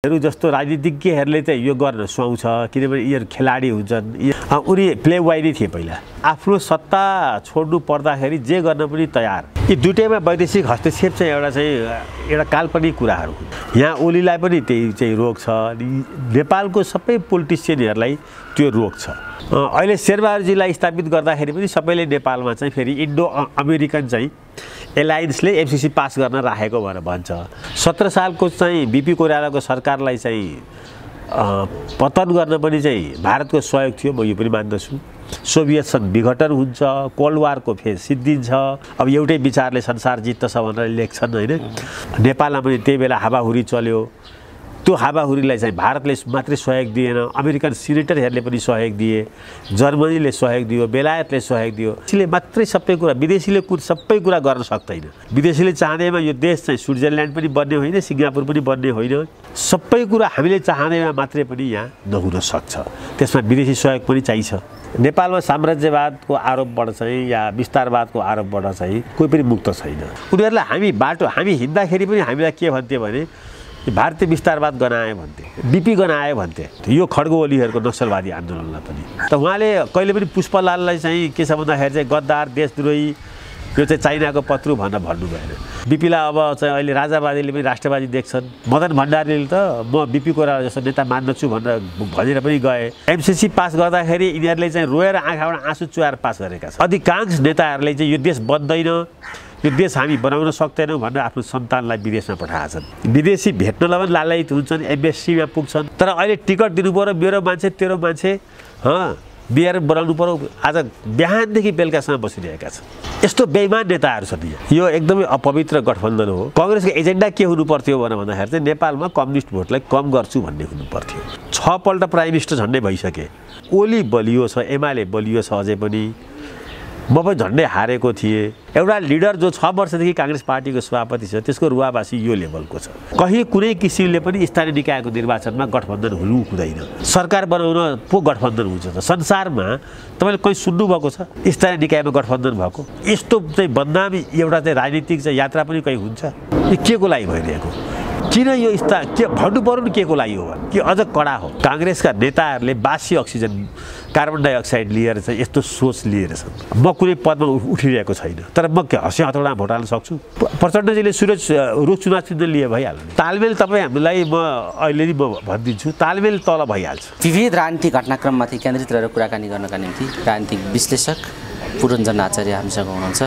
जस्तो राजनीतिज्ञहरूले चाहिँ यो गर्न सुहाउँछ किनभने यिनीहरू खेलाडी हुन्छन्। उनी प्ले बोय नै थिए पहिला, आफ्नो सत्ता छोड्नु पर्दाखेरि जे गर्न पनि तयार। यी दुटैमा वैदेशिक हस्तक्षेप चाहिँ एउटा काल्पनिक कुराहरू हुन्। यहाँ ओलीलाई पनि त्यही चाहिँ रोग छ, नेपालको सबै पोलिटिसियनहरूलाई त्यो रोग छ। अहिले शेरबहादुरजीलाई स्थापित गर्दाखेरि पनि सबैले नेपालमा चाहिँ फेरि इन्डो अमेरिकन चाहिँ एलायन्सले एमसीसी पास गर्न राखेको भनेर भन्छ। 17 सालको चाहिँ बीपी कोइरालाको सरकारलाई चाहिँ पतन गर्न पनि चाहिँ भारतको सहयोग थियो, म यो पनि मान्दछु। सोभियत सङ्घ विघटन हुन्छ, कोल्ड वारको फेज सिद्धिन्छ। अब एउटै विचारले संसार जित्छ भनेर लेख्छन् होइन। नेपालमा पनि त्यही बेला हावाहुरी चल्यो। त्यो हावाहुरीलाई चाहिँ भारतले मात्रै सहयोग दिएन, अमेरिकन सिनेटरहरूले पनि सहयोग दिए, जर्मनीले सहयोग दियो, बेलायतले सहयोग दियो। त्यसले मात्रै सबै कुरा, विदेशीले सबै कुरा गर्न सक्दैन। विदेशीले चाहँदैमा यो देश चाहिँ स्विट्जरल्यान्ड पनि बन्ने होइन, सिङ्गापुर पनि बन्ने होइन। सबै कुरा हामीले चाहँदैमा मात्रै पनि यहाँ नहुन सक्छ, त्यसमा विदेशी सहयोग पनि चाहिन्छ। नेपालमा साम्राज्यवादको आरोपबाट चाहिँ या विस्तारवादको आरोपबाट चाहिँ कोही पनि मुक्त छैन। उनीहरूलाई हामी हिँड्दाखेरि पनि हामीलाई के भन्थ्यो भने भारतीय विस्तारवाद गनायो भन्थे, बीपी गनायो भन्थे। यो खड्गो ओलीहरूको नक्सलवादी आन्दोलनलाई पनि त उहाँले कहिले पनि पुष्पलाललाई चाहिँ के छ भन्दाखेरि चाहिँ गद्दार, देशद्रोही, यो चाहिँ चाइनाको पत्रु भनेर भन्नु भएन। बीपीलाई अब चाहिँ अहिले राजावादीले पनि राष्ट्रवादी देख्छन्। मदन भण्डारीले त म बीपी कोइराला जस्तो नेता मान्दछु भनेर पनि गए। एमसीसी पास गर्दाखेरि यिनीहरूले चाहिँ रोएर आँखाबाट आँसु चुहाएर पास गरेका छन्। अधिकांश नेताहरूले चाहिँ यो देश बन्दैन, यो देश हामी बनाउन सक्दैनौँ भनेर आफ्नो सन्तानलाई विदेशमा पठाएछन्। विदेशी भेट्नलाई पनि लालायित हुन्छन्, एमबेसीमा पुग्छन्। तर अहिले टिकट दिनु पर्यो, मेरो मान्छे तेरो मान्छे बिहार बनाउनु पर्यो। आज बिहानदेखि बेलुकासम्म बसिरहेका छन्। यस्तो बेइमान नेताहरू छन्। यो एकदमै अपवित्र गठबन्धन हो। काङ्ग्रेसको एजेन्डा के हुनु पर्थ्यो भन्दाखेरि चाहिँ नेपालमा कम्युनिस्ट भोटलाई कम गर्छु भन्ने हुनु पर्थ्यो। 6 पल्ट प्राइम मिनिस्टर झन्डै भइसके। ओली बलियो छ, एमाले बलियो छ अझै पनि। म पनि झन्डै हारेको थिएँ। एउटा लिडर जो 6 वर्षदेखि काङ्ग्रेस पार्टीको सभापति छ, त्यसको रुवावासी यो लेभलको छ। कहीँ कुनै किसिमले पनि स्थानीय निकायको निर्वाचनमा गठबन्धन हुनु हुँदैन। सरकार बनाउन पो गठबन्धन हुन्छ त? संसारमा तपाईँले कहीँ सुन्नुभएको छ स्थानीय निकायमा गठबन्धन भएको? यस्तो चाहिँ बदनामी एउटा चाहिँ राजनीतिक चाहिँ यात्रा पनि कहीँ हुन्छ? यो के को लागि भइरहेको? किन यो के भन्नु पर्यो नि? के को लागि हो कि अझ कडा हो? काङ्ग्रेसका नेताहरूले बासी अक्सिजन, कार्बन डाइअक्साइड लिएर चाहिँ यस्तो सोच लिएर छन्। म कुनै पदमा उठिरहेको छैन, तर म हँसी हतौडा भोट हाल्न सक्छु। प्रचण्डजीले रुख चुनाव चिन्ह लिए भइहाल्यो। तालमेल तपाईँ हामीलाई म अहिले नै म भनिदिन्छु, तालमेल तल भइहाल्छ। विविध राजनीतिक घटनाक्रममाथि केन्द्रित रहेर कुराकानी गर्नका निम्ति राजनीतिक विश्लेषक पुरञ्जन आचार्य हामीसँग हुनुहुन्छ।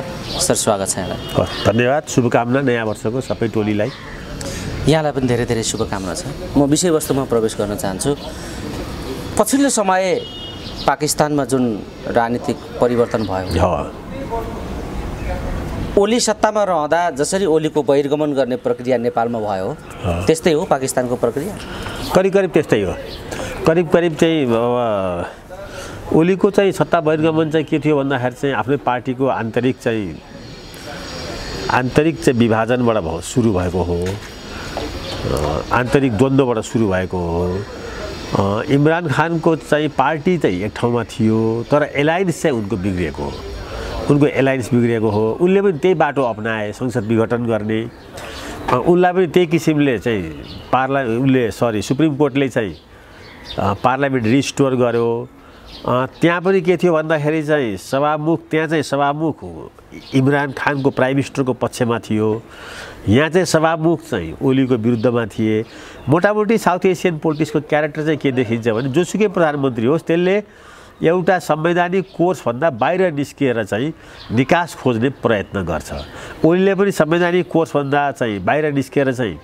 सर, स्वागत छ यहाँलाई। धन्यवाद। शुभकामना नयाँ वर्षको सबै टोलीलाई। यहाँलाई पनि धेरै धेरै शुभकामना छ। म विषयवस्तुमा प्रवेश गर्न चाहन्छु। पछिल्लो समय पाकिस्तानमा जुन राजनीतिक परिवर्तन भयो, ओली सत्तामा रहँदा जसरी ओलीको बहिर्गमन गर्ने प्रक्रिया नेपालमा भयो, त्यस्तै हो पाकिस्तानको प्रक्रिया? करिब त्यस्तै हो। करिब चाहिँ ओलीको चाहिँ सत्ता बहिर्गमन चाहिँ के थियो भन्दाखेरि चाहिँ आफ्नै पार्टीको आन्तरिक विभाजनबाट सुरु भएको हो, आन्तरिक द्वन्द्वबाट सुरु भएको हो। इमरान खानको चाहिँ पार्टी चाहिँ एक ठाउँमा थियो, तर एलायन्स चाहिँ उनको बिग्रिएको हो। उनले पनि त्यही बाटो अपनाए, संसद विघटन गर्ने। उनलाई पनि त्यही किसिमले चाहिँ सुप्रिम कोर्टले चाहिँ पार्लियामेन्ट रिस्टोर गर्यो। त्यहाँ पनि के थियो भन्दाखेरि चाहिँ सभामुख इमरान खानको प्राइम मिनिस्टरको पक्षमा थियो। यहाँ चाहिँ सभामुख चाहिँ ओलीको विरुद्धमा थिए। मोटामोटी साउथ एसियन पोलिटिक्सको क्यारेक्टर चाहिँ के देखिन्छ भने जोसुकै प्रधानमन्त्री होस् त्यसले एउटा संवैधानिक कोर्सभन्दा बाहिर निस्किएर चाहिँ निकास खोज्ने प्रयत्न गर्छ। ओलीले पनि संवैधानिक कोर्सभन्दा चाहिँ बाहिर निस्किएर चाहिँ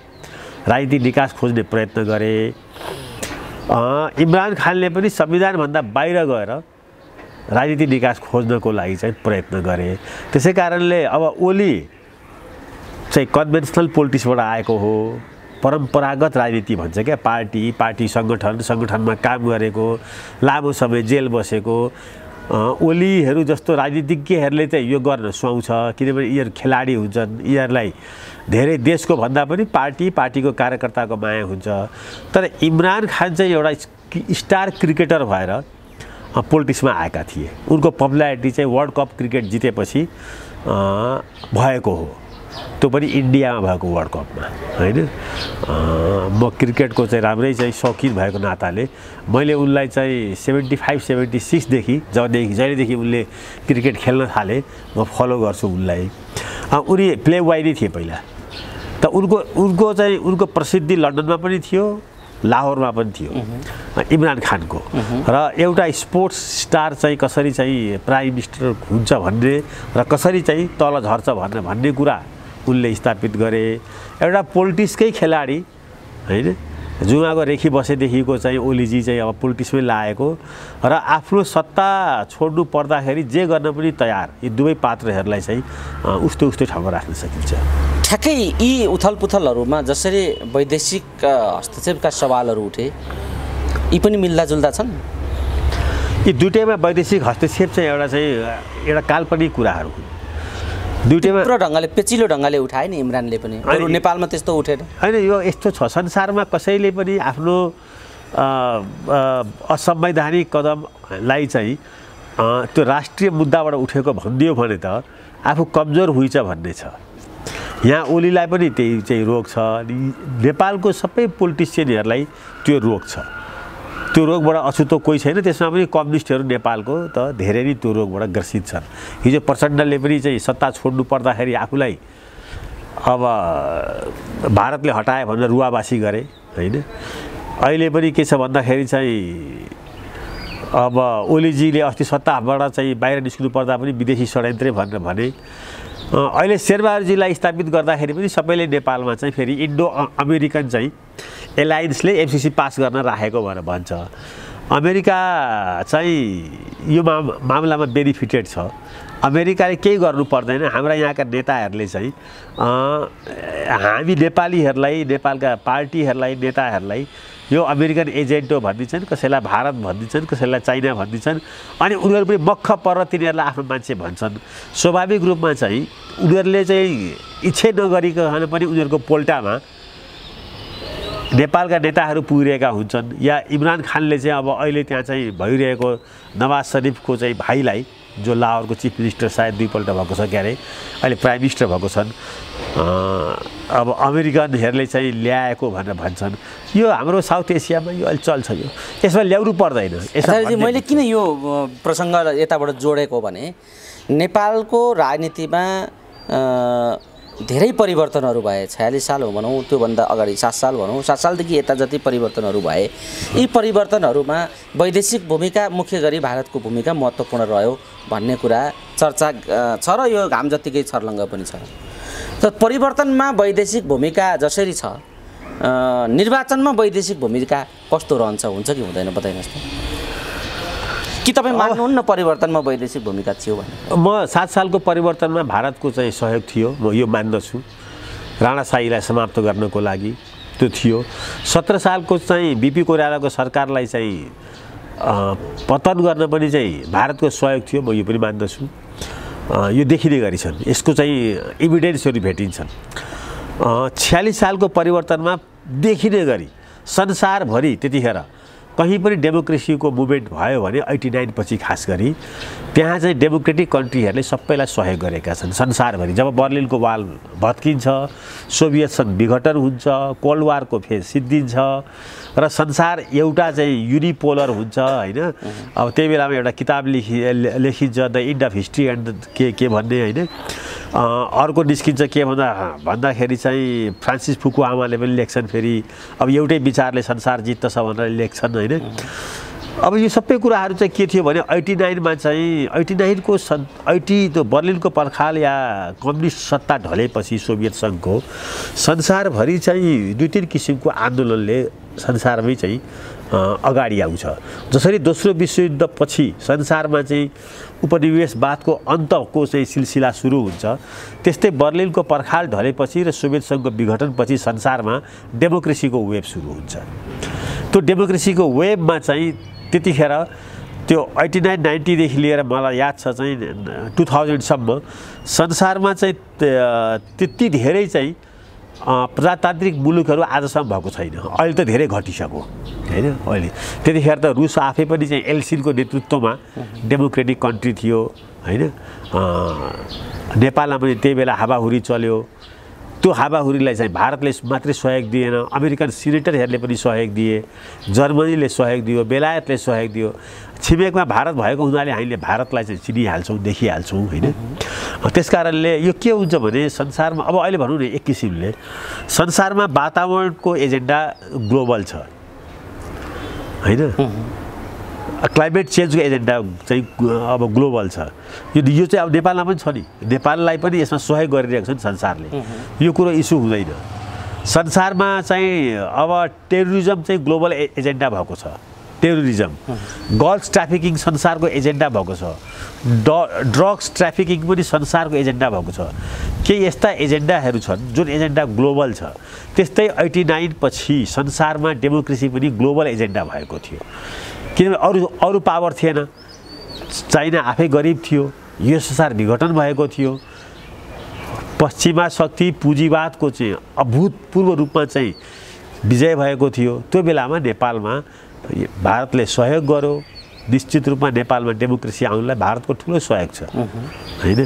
राजनीतिक निकास खोज्ने प्रयत्न गरे। इमरान खानले पनि संविधानभन्दा बाहिर गएर राजनीतिक निकास खोज्नको लागि चाहिँ प्रयत्न गरे। त्यसै कारणले अब ओली चाहिँ कन्भेन्सनल पोलिटिक्सबाट आएको हो, परम्परागत राजनीति भन्छ क्या, पार्टी सङ्गठनमा काम गरेको, लामो समय जेल बसेको। ओलीहरू जस्तो राजनीतिज्ञहरूले चाहिँ यो गर्न सुहाउँछ किनभने यिनीहरू खेलाडी हुन्छन्। यिनीहरूलाई धेरै देशको भन्दा पनि पार्टीको कार्यकर्ताको माया हुन्छ। तर इमरान खान चाहिँ एउटा स्टार क्रिकेटर भएर पोलिटिक्समा आएका थिए। उनको पपुलारिटी चाहिँ वर्ल्ड कप क्रिकेट जितेपछि भएको हो। त्यो पनि इन्डियामा भएको वर्ल्ड कपमा होइन। म क्रिकेटको चाहिँ राम्रै चाहिँ शौकिन भएको नाताले मैले उनलाई चाहिँ 75-76देखि जहिलेदेखि उनले क्रिकेट खेल्न थाले म फलो गर्छु उनलाई। उनी प्ले बोय नै थिए पहिला त उनको चाहिँ उनको प्रसिद्धि लन्डनमा पनि थियो, लाहोरमा पनि थियो इमरान खानको। र एउटा स्पोर्ट्स स्टार चाहिँ कसरी चाहिँ प्राइम मिनिस्टर हुन्छ भन्ने र कसरी चाहिँ तल झर्छ भन्ने कुरा उनले स्थापित गरे। एउटा पोलिटिक्सकै खेलाडी होइन, जुमाको रेखी बसेदेखिको चाहिँ ओलीजी चाहिँ अब पोलिटिक्समै लागेको र आफ्नो सत्ता छोड्नु पर्दाखेरि जे गर्न पनि तयार। यी दुवै पात्रहरूलाई चाहिँ उस्तै ठाउँमा राख्न सकिन्छ। ठ्याक्कै यी उथलपुथलहरूमा जसरी वैदेशिक हस्तक्षेपका सवालहरू उठे यी पनि मिल्दाजुल्दा छन्। यी दुईटैमा वैदेशिक हस्तक्षेप चाहिँ एउटा काल्पनिक कुराहरू हुन्। दुईटैमा ढङ्गले पेचिलो ढङ्गले उठाए नि इमरानले पनि, नेपालमा त्यस्तो उठेन होइन। यो यस्तो छ, संसारमा कसैले पनि आफ्नो असंवैधानिक कदमलाई चाहिँ त्यो राष्ट्रिय मुद्दाबाट उठेको भनिदियो भने त आफू कमजोर हुन्छ भन्ने छ। यहाँ ओलीलाई पनि त्यही चाहिँ रोग छ, नेपालको सबै पोलिटिसियनहरूलाई त्यो रोग छ। त्यो रोगबाट अछुतो कोही छैन, त्यसमा पनि कम्युनिस्टहरू नेपालको त धेरै नै त्यो रोगबाट ग्रसित छन्। हिजो प्रचण्डले पनि चाहिँ सत्ता छोड्नु पर्दाखेरि आफूलाई अब भारतले हटाए भनेर रुवाबासी गरे होइन। अहिले पनि के छ भन्दाखेरि चाहिँ अब ओलीजीले अस्ति सत्ताबाट चाहिँ बाहिर निस्किनु पर्दा पनि विदेशी षड्यन्त्रै भनेर भने। अहिले शेरबहादुरजीलाई स्थापित गर्दाखेरि पनि सबैले नेपालमा चाहिँ फेरि इन्डो अमेरिकन चाहिँ एलायन्सले एमसिसी पास गर्न राखेको भनेर भन्छ। अमेरिका चाहिँ यो मामलामा बेनिफिटेड छ। अमेरिकाले केही गर्नु पर्दैन, हाम्रा यहाँका नेताहरूले चाहिँ हामी नेपालीहरूलाई, नेपालका पार्टीहरूलाई, नेताहरूलाई यो अमेरिकन एजेन्ट हो भनिदिन्छन्, कसैलाई भारत भनिदिन्छन्, कसैलाई चाइना भनिदिन्छन्। अनि उनीहरू पनि मक्ख पर तिनीहरूलाई आफ्नो मान्छे भन्छन्। स्वाभाविक रूपमा चाहिँ उनीहरूले चाहिँ इच्छै नगरिकन पनि उनीहरूको पोल्टामा नेपालका नेताहरू पुगिरहेका हुन्छन्। या इमरान खानले चाहिँ अब अहिले त्यहाँ चाहिँ भइरहेको नवाज शरीफको चाहिँ भाइलाई, जो लाहोरको चिफ मिनिस्टर सायद दुईपल्ट भएको छ क्यारे, अहिले प्राइम मिनिस्टर भएको छन्, अब अमेरिकनहरूले चाहिँ ल्याएको भनेर भन्छन्। यो हाम्रो साउथ एसियामा यो अहिले चल्छ। यो यसमा ल्याउनु पर्दैन। मैले किन यो प्रसङ्ग यताबाट जोडेको भने नेपालको राजनीतिमा धेरै परिवर्तनहरू भए। 46 साल हो भनौँ, त्योभन्दा अगाडि 7 साल भनौँ, 7 सालदेखि यता जति परिवर्तनहरू भए, यी परिवर्तनहरूमा वैदेशिक भूमिका, मुख्य गरी भारतको भूमिका महत्त्वपूर्ण रह्यो भन्ने कुरा चर्चा छ र यो घाम जत्तिकै छर्लङ्ग पनि छ। त परिवर्तनमा वैदेशिक भूमिका जसरी छ, निर्वाचनमा वैदेशिक भूमिका कस्तो रहन्छ, हुन्छ कि हुँदैन बताइनुहोस् त। कि तपाईँ मान्नुहुन्न परिवर्तनमा वैदेशिक भूमिका थियो भने? म 7 सालको परिवर्तनमा भारतको चाहिँ सहयोग थियो, म यो मान्दछु। राणाशाहीलाई समाप्त गर्नको लागि त्यो थियो। 17 सालको चाहिँ बिपी कोइरालाको सरकारलाई चाहिँ पतन गर्न पनि चाहिँ भारतको सहयोग थियो, म यो पनि मान्दछु। यो देखिने गरी छन्, यसको चाहिँ इभिडेन्सहरू भेटिन्छन्। 46 सालको परिवर्तनमा देखिने गरी संसारभरि त्यतिखेर कहीँ पनि डेमोक्रेसीको मुभमेन्ट भयो भने 89 पछि खास गरी त्यहाँ चाहिँ डेमोक्रेटिक कन्ट्रीहरूले सबैलाई सहयोग गरेका छन् संसारभरि। जब बर्लिनको वाल भत्किन्छ, सोभियत सङ्घ विघटन हुन्छ, कोल्ड वारको फेज सिद्धिन्छ र संसार एउटा चाहिँ युनिपोलर हुन्छ होइन। अब त्यही बेलामा एउटा किताब लेखिन्छ the end of history and के भन्ने होइन। अर्को निस्किन्छ के भन्दाखेरि चाहिँ फ्रान्सिस फुकुआमाले पनि लेख्छन्, फेरि अब एउटै विचारले संसार जित्दछ भनेर लेख्छन् होइन। अब यो सबै कुराहरू चाहिँ के थियो भने 89मा चाहिँ 80 त्यो बर्लिनको पर्खाल या कम्युनिस्ट सत्ता ढलेपछि सोभियत सङ्घको संसारभरि चाहिँ 2-3 किसिमको आन्दोलनले संसारमै चाहिँ अगाडि आउँछ। जसरी दोस्रो विश्वयुद्धपछि संसारमा चाहिँ उपनिवेशवादको अन्तको चाहिँ सिलसिला सुरु हुन्छ, त्यस्तै बर्लिनको पर्खाल ढलेपछि र सोभियत सङ्घको विघटनपछि संसारमा डेमोक्रेसीको वेभ सुरु हुन्छ। त्यो डेमोक्रेसीको वेभमा चाहिँ त्यतिखेर त्यो 89-90देखि लिएर मलाई याद छ चाहिँ 2000सम्म संसारमा चाहिँ त्यति धेरै चाहिँ प्रजातान्त्रिक मुलुकहरू आजसम्म भएको छैन। अहिले त धेरै घटिसक्यो होइन। अहिले त्यतिखेर त रुस आफै पनि चाहिँ एल्सिनको नेतृत्वमा डेमोक्रेटिक कन्ट्री थियो होइन। नेपालमा पनि त्यही बेला हावाहुरी चल्यो। त्यो हावाहुरीलाई चाहिँ भारतले मात्रै सहयोग दिएन, अमेरिकन सिनेटरहरूले पनि सहयोग दिए, जर्मनीले सहयोग दियो, बेलायतले सहयोग दियो। छिमेकमा भारत भएको हुनाले हामीले भारतलाई चाहिँ चिनिहाल्छौँ, देखिहाल्छौँ होइन। त्यस कारणले यो के हुन्छ भने संसारमा अब अहिले भनौँ न एक किसिमले संसारमा वातावरणको एजेन्डा ग्लोबल छ होइन, क्लाइमेट चेन्जको एजेन्डा चाहिँ अब ग्लोबल छ। यो चाहिँ अब नेपालमा पनि छ नि, नेपाललाई पनि यसमा सहयोग गरिरहेको छ नि संसारले, यो कुरो इस्यु हुँदैन। संसारमा चाहिँ अब टेरोरिजम चाहिँ ग्लोबल एजेन्डा भएको छ, टेरोरिजम, गर्ल्स ट्राफिकिङ संसारको एजेन्डा भएको छ, ड्रग्स ट्राफिकिङ पनि संसारको एजेन्डा भएको छ। केही यस्ता एजेन्डाहरू छन् जुन एजेन्डा ग्लोबल छ। त्यस्तै 89 पछि संसारमा डेमोक्रेसी पनि ग्लोबल एजेन्डा भएको थियो, किनभने अरू पावर थिएन। चाइना आफै गरिब थियो, USSR विघटन भएको थियो, पश्चिमा शक्ति पुँजीवादको चाहिँ अभूतपूर्व रूपमा चाहिँ विजय भएको थियो। त्यो बेलामा नेपालमा भारतले सहयोग गर्यो, निश्चित रूपमा नेपालमा डेमोक्रेसी आउनलाई भारतको ठुलो सहयोग छ होइन।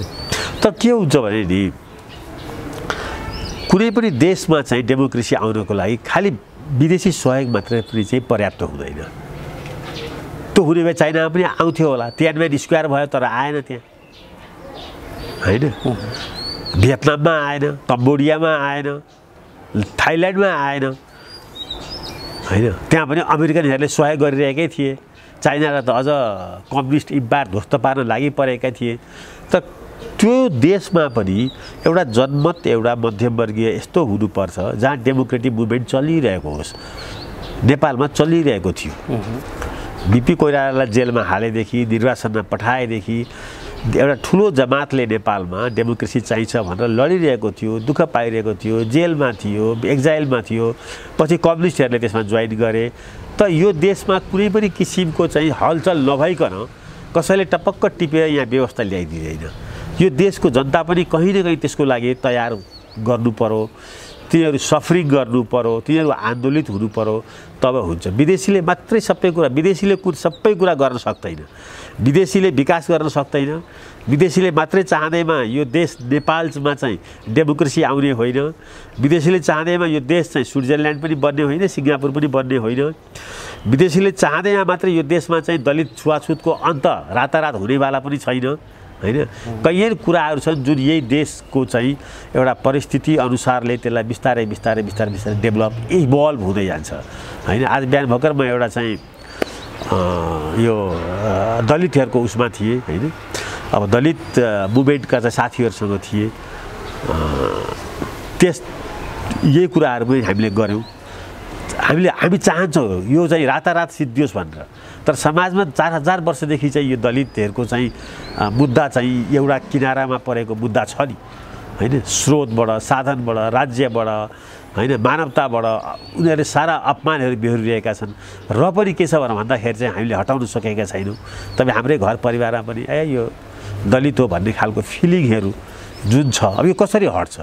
तर के हुन्छ भने नि कुनै पनि देशमा चाहिँ डेमोक्रेसी आउनको लागि खालि विदेशी सहयोग मात्रै पनि चाहिँ पर्याप्त हुँदैन। त्यो हुने भए चाइनामा पनि आउँथ्यो होला, तियानमेन स्क्वायर भयो तर आएन त्यहाँ होइन, भियतनाममा आएन, कम्बोडियामा आएन, थाइल्यान्डमा आएन होइन। त्यहाँ पनि अमेरिकनहरूले सहयोग गरिरहेकै थिए, चाइनालाई त अझ कम्युनिस्ट इम्पायर ध्वस्त पार्न लागि परेका थिए। तर त्यो देशमा पनि एउटा जनमत एउटा मध्यमवर्गीय यस्तो हुनुपर्छ जहाँ डेमोक्रेटिक मुभमेन्ट चलिरहेको होस्। नेपालमा चलिरहेको थियो। बिपी कोइरालालाई जेलमा हालेदेखि, निर्वासनमा पठाएदेखि एउटा ठुलो जमातले नेपालमा डेमोक्रेसी चाहिन्छ भनेर लडिरहेको थियो, दुःख पाइरहेको थियो, जेलमा थियो, एक्जाइलमा थियो। पछि कम्युनिस्टहरूले त्यसमा जोइन गरे। त यो देशमा कुनै पनि किसिमको चाहिँ हलचल नभइकन कसैले टपक्क टिपेर यहाँ व्यवस्था ल्याइदिँदैन। यो देशको जनता पनि कहीँ न कहीँ त्यसको लागि तयार गर्नु पर्यो, तिनीहरू सफरिङ गर्नु पर्यो, तिनीहरू आन्दोलित हुनु पर्यो, तब हुन्छ। विदेशीले मात्रै सबै कुरा, विदेशीले सबै कुरा गर्न सक्दैन, विदेशीले विकास गर्न सक्दैन। विदेशीले मात्रै चाहँदैमा यो देश नेपालमा चाहिँ डेमोक्रेसी आउने होइन, विदेशीले चाहँदैमा यो देश चाहिँ स्विट्जरल्यान्ड पनि बन्ने होइन, सिङ्गापुर पनि बन्ने होइन। विदेशीले चाहँदैमा मात्रै यो देशमा चाहिँ दलित छुवाछुतको अन्त रातारात हुनेवाला पनि छैन होइन। कैयौँ कुराहरू छन् जुन यही देशको चाहिँ एउटा परिस्थिति अनुसारले त्यसलाई बिस्तारै बिस्तारै बिस्तारै बिस्तारै डेभलप इभल्भ हुँदै जान्छ होइन। आज बिहान भर्खर म एउटा चाहिँ यो दलितहरूको उसमा थिएँ होइन। अब दलित मुभमेन्टका चाहिँ साथीहरूसँग थिएँ, यही कुराहरू पनि हामीले गऱ्यौँ। हामी चाहन्छौँ यो चाहिँ रातारात सिद्धियोस् भनेर, तर समाजमा 4000 वर्षदेखि चाहिँ यो दलितहरूको चाहिँ मुद्दा चाहिँ एउटा किनारामा परेको मुद्दा छ नि होइन। स्रोतबाट, साधनबाट, राज्यबाट होइन, मानवताबाट उनीहरूले सारा अपमानहरू बेहोरिरहेका छन्। र पनि के छ भन्दाखेरि चाहिँ हामीले हटाउन सकेका छैनौँ। तपाईँ हाम्रै घर परिवारमा पनि यो दलित हो भन्ने खालको फिलिङहरू जुन छ, अब यो कसरी हट्छ?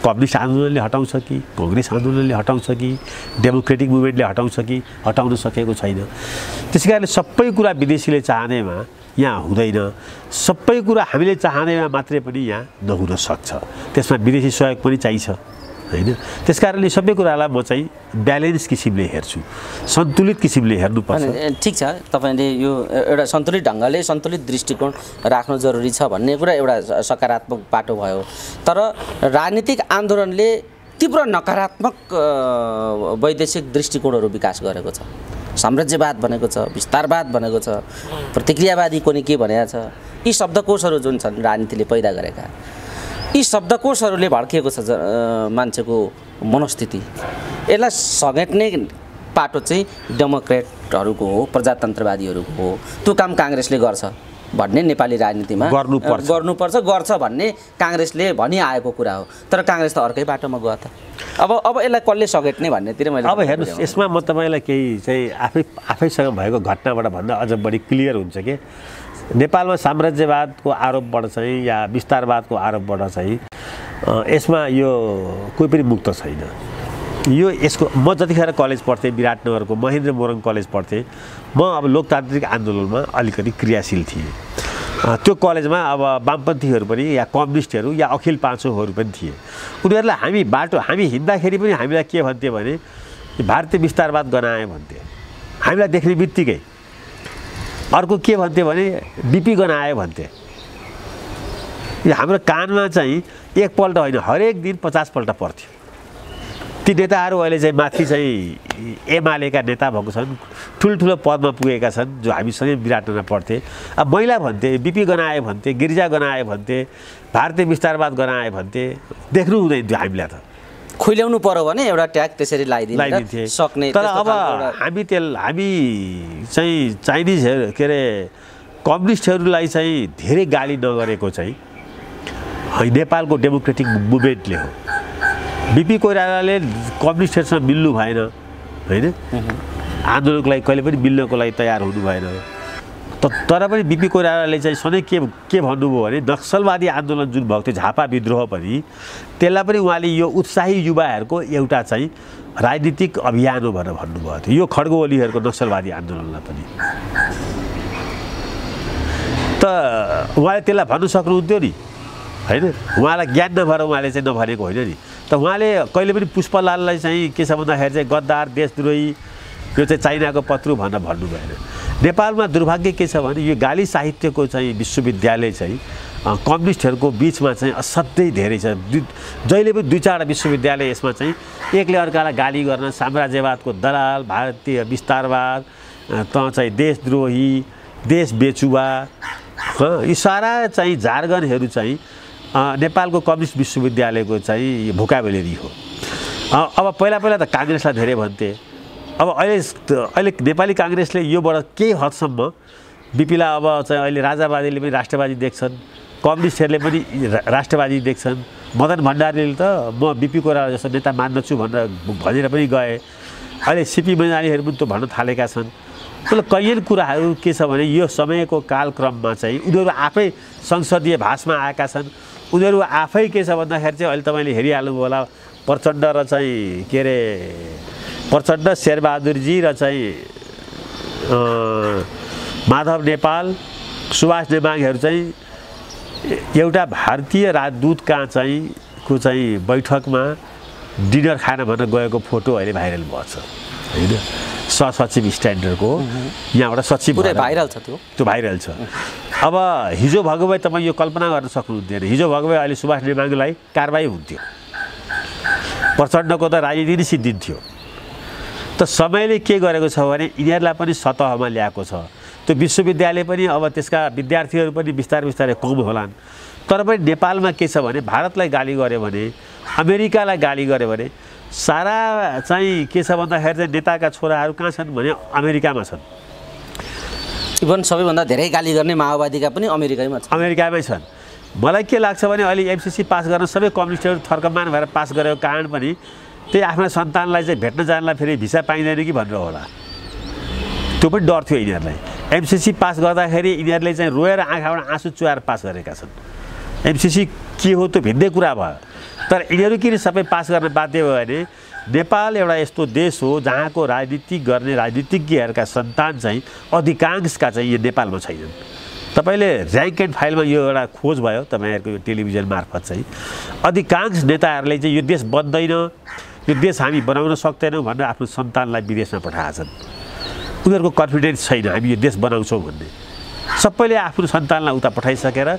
कम्युनिस्ट आन्दोलनले हटाउँछ कि, कङ्ग्रेस आन्दोलनले हटाउँछ कि, डेमोक्रेटिक मुभमेन्टले हटाउँछ कि, हटाउन सकेको छैन। त्यसै कारणले सबै कुरा विदेशीले चाहँदैमा यहाँ हुँदैन, सबै कुरा हामीले चाहँदैमा मात्रै पनि यहाँ नहुन सक्छ। त्यसमा विदेशी सहयोग पनि चाहिन्छ होइन। त्यस कारणले सबै कुरालाई म चाहिँ ब्यालेन्स किसिमले हेर्छु, सन्तुलित किसिमले हेर्नुपर्छ। ठिक छ, तपाईँले यो एउटा सन्तुलित ढङ्गले सन्तुलित दृष्टिकोण राख्नु जरुरी छ भन्ने कुरा एउटा सकारात्मक बाटो भयो। तर राजनीतिक आन्दोलनले तीव्र नकारात्मक वैदेशिक दृष्टिकोणहरू विकास गरेको छ। साम्राज्यवाद भनेको छ, विस्तारवाद भनेको छ, प्रतिक्रियावादी कोनी के भनेको छ। यी शब्दकोशहरू जुन छन् राजनीतिले पैदा गरेका, यी शब्दकोशहरूले भड्किएको छ मान्छेको मनस्थिति। यसलाई समेट्ने पाटो चाहिँ डेमोक्रेटहरूको हो, प्रजातन्त्रवादीहरूको हो। त्यो काम काङ्ग्रेसले गर्छ भन्ने नेपाली राजनीतिमा गर्नुपर्छ, गर्छ भन्ने काङ्ग्रेसले भनिआएको कुरा हो। तर काङ्ग्रेस त अर्कै बाटोमा गयो त। अब यसलाई कसले समेट्ने भन्नेतिर मैले अब हेर्नुहोस्, यसमा म तपाईँलाई केही चाहिँ आफैसँग भएको घटनाबाट भन्दा अझ बढी क्लियर हुन्छ कि नेपालमा साम्राज्यवादको आरोपबाट चाहिँ या विस्तारवादको आरोपबाट चाहिँ यसमा यो कोही पनि मुक्त छैन। यसको म जतिखेर कलेज पढ्थेँ, विराटनगरको महेन्द्र मोरङ कलेज पढ्थेँ, म अब लोकतान्त्रिक आन्दोलनमा अलिकति क्रियाशील थिएँ। त्यो कलेजमा अब वामपन्थीहरू पनि या कम्युनिस्टहरू या अखिल पाँचौँहरू पनि थिए। उनीहरूलाई हामी हिँड्दाखेरि पनि हामीलाई के भन्थे भने भारतीय विस्तारवाद गनाए भन्थे, हामीलाई देख्ने बित्तिकै। अर्को के भन्थे भने बिपी गनायो भन्थे। यो हाम्रो कानमा चाहिँ एकपल्ट होइन हरेक दिन 50 पल्ट पर्थ्यो। ती नेताहरू अहिले चाहिँ माथि चाहिँ एमालेका नेता भएको छन्, ठुल्ठुलो पदमा पुगेका छन्, जो हामीसँगै विराटमा पढ्थे। अब महिला भन्थे, बिपी गनाए भन्थे, गिरिजा गनाए भन्थे, भारतीय विस्तारवाद गनाए भन्थे। देख्नु हुँदैन थियो हामीलाई त। खुइल्याउनु पर्यो भने एउटा ट्याग त्यसरी लगाइदिन्थे सक्ने। तर अब हामी चाहिँ चाइनिजहरू के अरे कम्युनिस्टहरूलाई चाहिँ धेरै गाली नगरेको चाहिँ नेपालको डेमोक्रेटिक मुभमेन्टले हो। बिपी कोइरालाले कम्युनिस्टहरूसँग मिल्नु भएन होइन, आन्दोलनको लागि कहिले पनि मिल्नको लागि तयार हुनु भएन। तर पनि बिपी कोइरालाले चाहिँ सधैँ के भन्नुभयो भने नक्सलवादी आन्दोलन जुन भएको थियो, झापा विद्रोह पनि, त्यसलाई पनि उहाँले यो उत्साही युवाहरूको एउटा चाहिँ राजनीतिक अभियान हो भनेर भन्नुभएको थियो। यो खड्गो ओलीहरूको नक्सलवादी आन्दोलनलाई पनि त उहाँले त्यसलाई भन्नु सक्नुहुन्थ्यो नि होइन। उहाँलाई ज्ञान नभएर उहाँले चाहिँ नभनेको होइन नि। त उहाँले कहिले पनि पुष्पलाललाई चाहिँ के छ भन्दाखेरि चाहिँ गद्दार, देशद्रोही, यो चाहिँ चाइनाको पत्रु भनेर भन्नु भएन। नेपालमा दुर्भाग्य के छ भने यो गाली साहित्यको चाहिँ विश्वविद्यालय चाहिँ कम्युनिस्टहरूको बिचमा चाहिँ असाध्यै धेरै छ। जहिले पनि 2-4 विश्वविद्यालय यसमा चाहिँ एकले अर्कालाई गाली गर्न, साम्राज्यवादको दलाल, भारतीय विस्तारवाद, त चाहिँ देशद्रोही, देश बेचुवा, यी सारा चाहिँ जार्गनहरू चाहिँ नेपालको कम्युनिस्ट विश्वविद्यालयको चाहिँ भोकाबुलेरी हो। अब पहिला त काङ्ग्रेसलाई धेरै भन्थे। अब अहिले नेपाली काङ्ग्रेसले योबाट केही हदसम्म बिपीलाई अब चाहिँ अहिले राजावादीले पनि राष्ट्रवादी देख्छन्, कम्युनिस्टहरूले पनि राष्ट्रवादी देख्छन्। मदन भण्डारीले त म बिपी कोइराला जस्तो नेता मान्दछु भनेर पनि गए। अहिले सिपी मैनालीहरू पनि त भन्न थालेका छन्। मतलब कैयन कुराहरू के छ भने यो समयको कालक्रममा चाहिँ उनीहरू आफै संसदीय भाषमा आएका छन्। उनीहरू आफै के छ भन्दाखेरि चाहिँ अहिले तपाईँले हेरिहाल्नुभयो होला, प्रचण्ड र चाहिँ के अरे प्रचण्ड, शेरबहादुरजी र चाहिँ माधव नेपाल, सुभाष नेमाङहरू चाहिँ एउटा भारतीय राजदूत कहाँ चाहिँ को चाहिँ बैठकमा डिनर खान भनेर गएको फोटो अहिले भाइरल भएको छ होइन। सहसचिव स्ट्यान्डर्डको यहाँबाट सचिव पुरै भाइरल छ, त्यो भाइरल छ। अब हिजो भएको भए तपाईँ यो कल्पना गर्न सक्नुहुन्थेन। हिजो भएको भए अहिले सुभाष नेमाङलाई कारबाही हुन्थ्यो, प्रचण्डको त राजनीति नै सिद्धिन्थ्यो। त समयले के गरेको छ भने यिनीहरूलाई पनि सतहमा ल्याएको छ। त्यो विश्वविद्यालय पनि अब त्यसका विद्यार्थीहरू पनि बिस्तारै कम होलान्। तर पनि नेपालमा के छ भने भारतलाई गाली गर्यो भने, अमेरिकालाई गाली गर्यो भने सारा चाहिँ के छ भन्दाखेरि चाहिँ नेताका छोराहरू कहाँ छन् भने अमेरिकामा छन्। इभन सबैभन्दा धेरै गाली गर्ने माओवादीका पनि अमेरिकामै छन्। मलाई के लाग्छ भने अहिले एमसीसी पास गर्न सबै कम्युनिस्टहरू थर्कमान भएर पास गरेको कारण पनि त्यही आफ्ना सन्तानलाई चाहिँ भेट्न जानलाई फेरि भिसा पाइँदैन कि भनेर होला। त्यो पनि डर थियो यिनीहरूलाई। एमसीसी पास गर्दाखेरि यिनीहरूले चाहिँ रोएर आँखाबाट आँसु चुहाएर पास गरेका छन्। एमसीसी के हो त्यो भिन्दै कुरा भयो। तर यिनीहरू किन सबै पास गर्न बाध्य भयो भने नेपाल एउटा यस्तो देश हो जहाँको राजनीति गर्ने राजनीतिज्ञहरूका सन्तान चाहिँ अधिकांशका चाहिँ यो नेपालमा छैनन्। तपाईँले र्याङ्क एन्ड फाइलमा यो एउटा खोज भयो तपाईँहरूको यो टेलिभिजन मार्फत चाहिँ अधिकांश नेताहरूले चाहिँ यो देश बन्दैन, यो देश हामी बनाउन सक्दैनौँ भनेर आफ्नो सन्तानलाई विदेशमा पठाएका छन्। उनीहरूको कन्फिडेन्स छैन हामी यो देश बनाउँछौँ भन्ने। सबैले आफ्नो सन्तानलाई उता पठाइसकेर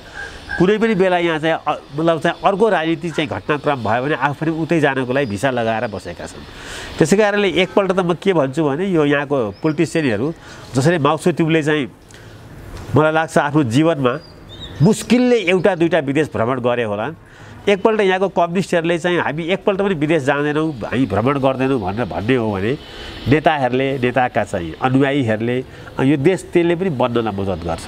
कुनै पनि बेला यहाँ चाहिँ मतलब चाहिँ अर्को राजनीति चाहिँ घटनाक्रम भयो भने आफू पनि उतै जानको लागि भिसा लगाएर बसेका छन्। त्यसै कारणले एकपल्ट त म के भन्छु भने यो यहाँको पोलिटिसियनहरू जसरी माओत्सेतुङले चाहिँ मलाई लाग्छ आफ्नो जीवनमा मुस्किलले 1-2 विदेश भ्रमण गरे होला। एकपल्ट यहाँको कम्युनिस्टहरूले चाहिँ हामी एकपल्ट पनि विदेश जाँदैनौँ, हामी भ्रमण गर्दैनौँ भनेर भन्ने हो भने नेताहरूले, नेताका चाहिँ अनुयायीहरूले यो देश त्यसले पनि बन्नलाई मद्दत गर्छ।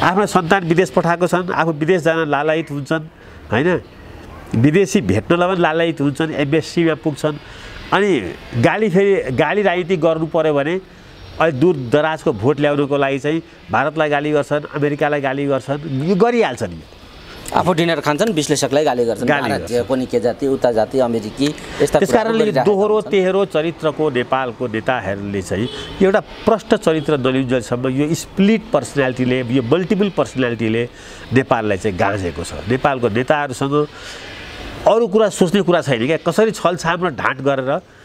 आफ्नो सन्तान विदेश पठाएको छन्, आफू विदेश जान लालायित हुन्छन् होइन, विदेशी भेट्नलाई पनि लालायित हुन्छन्, एम्बेसीमा पुग्छन्। अनि गाली राजनीति गर्नु पऱ्यो भने अहिले दूर दराजको भोट ल्याउनको लागि चाहिँ भारतलाई गाली गर्छन्, अमेरिकालाई गाली गर्छन्, यो गरिहाल्छन्। आफू डिनर खान्छन्, विश्लेषकलाई गाली गर्छन्, भारतीय पनि के जाति, उता जाति, अमेरिकी, यस्ता त्यसकारणले दोहोरो तेह्रो चरित्रको नेपालको नेताहरूले चाहिँ एउटा प्रष्ट चरित्र नलिउन्जेलसम्म यो स्प्लिट पर्सनालिटीले, यो मल्टिपल पर्सनालिटीले नेपाललाई चाहिँ गाँजेको छ। नेपालको नेताहरूसँग अरू कुरा सोच्ने कुरा छैन क्या, कसरी छलछाम र ढाँट गरेर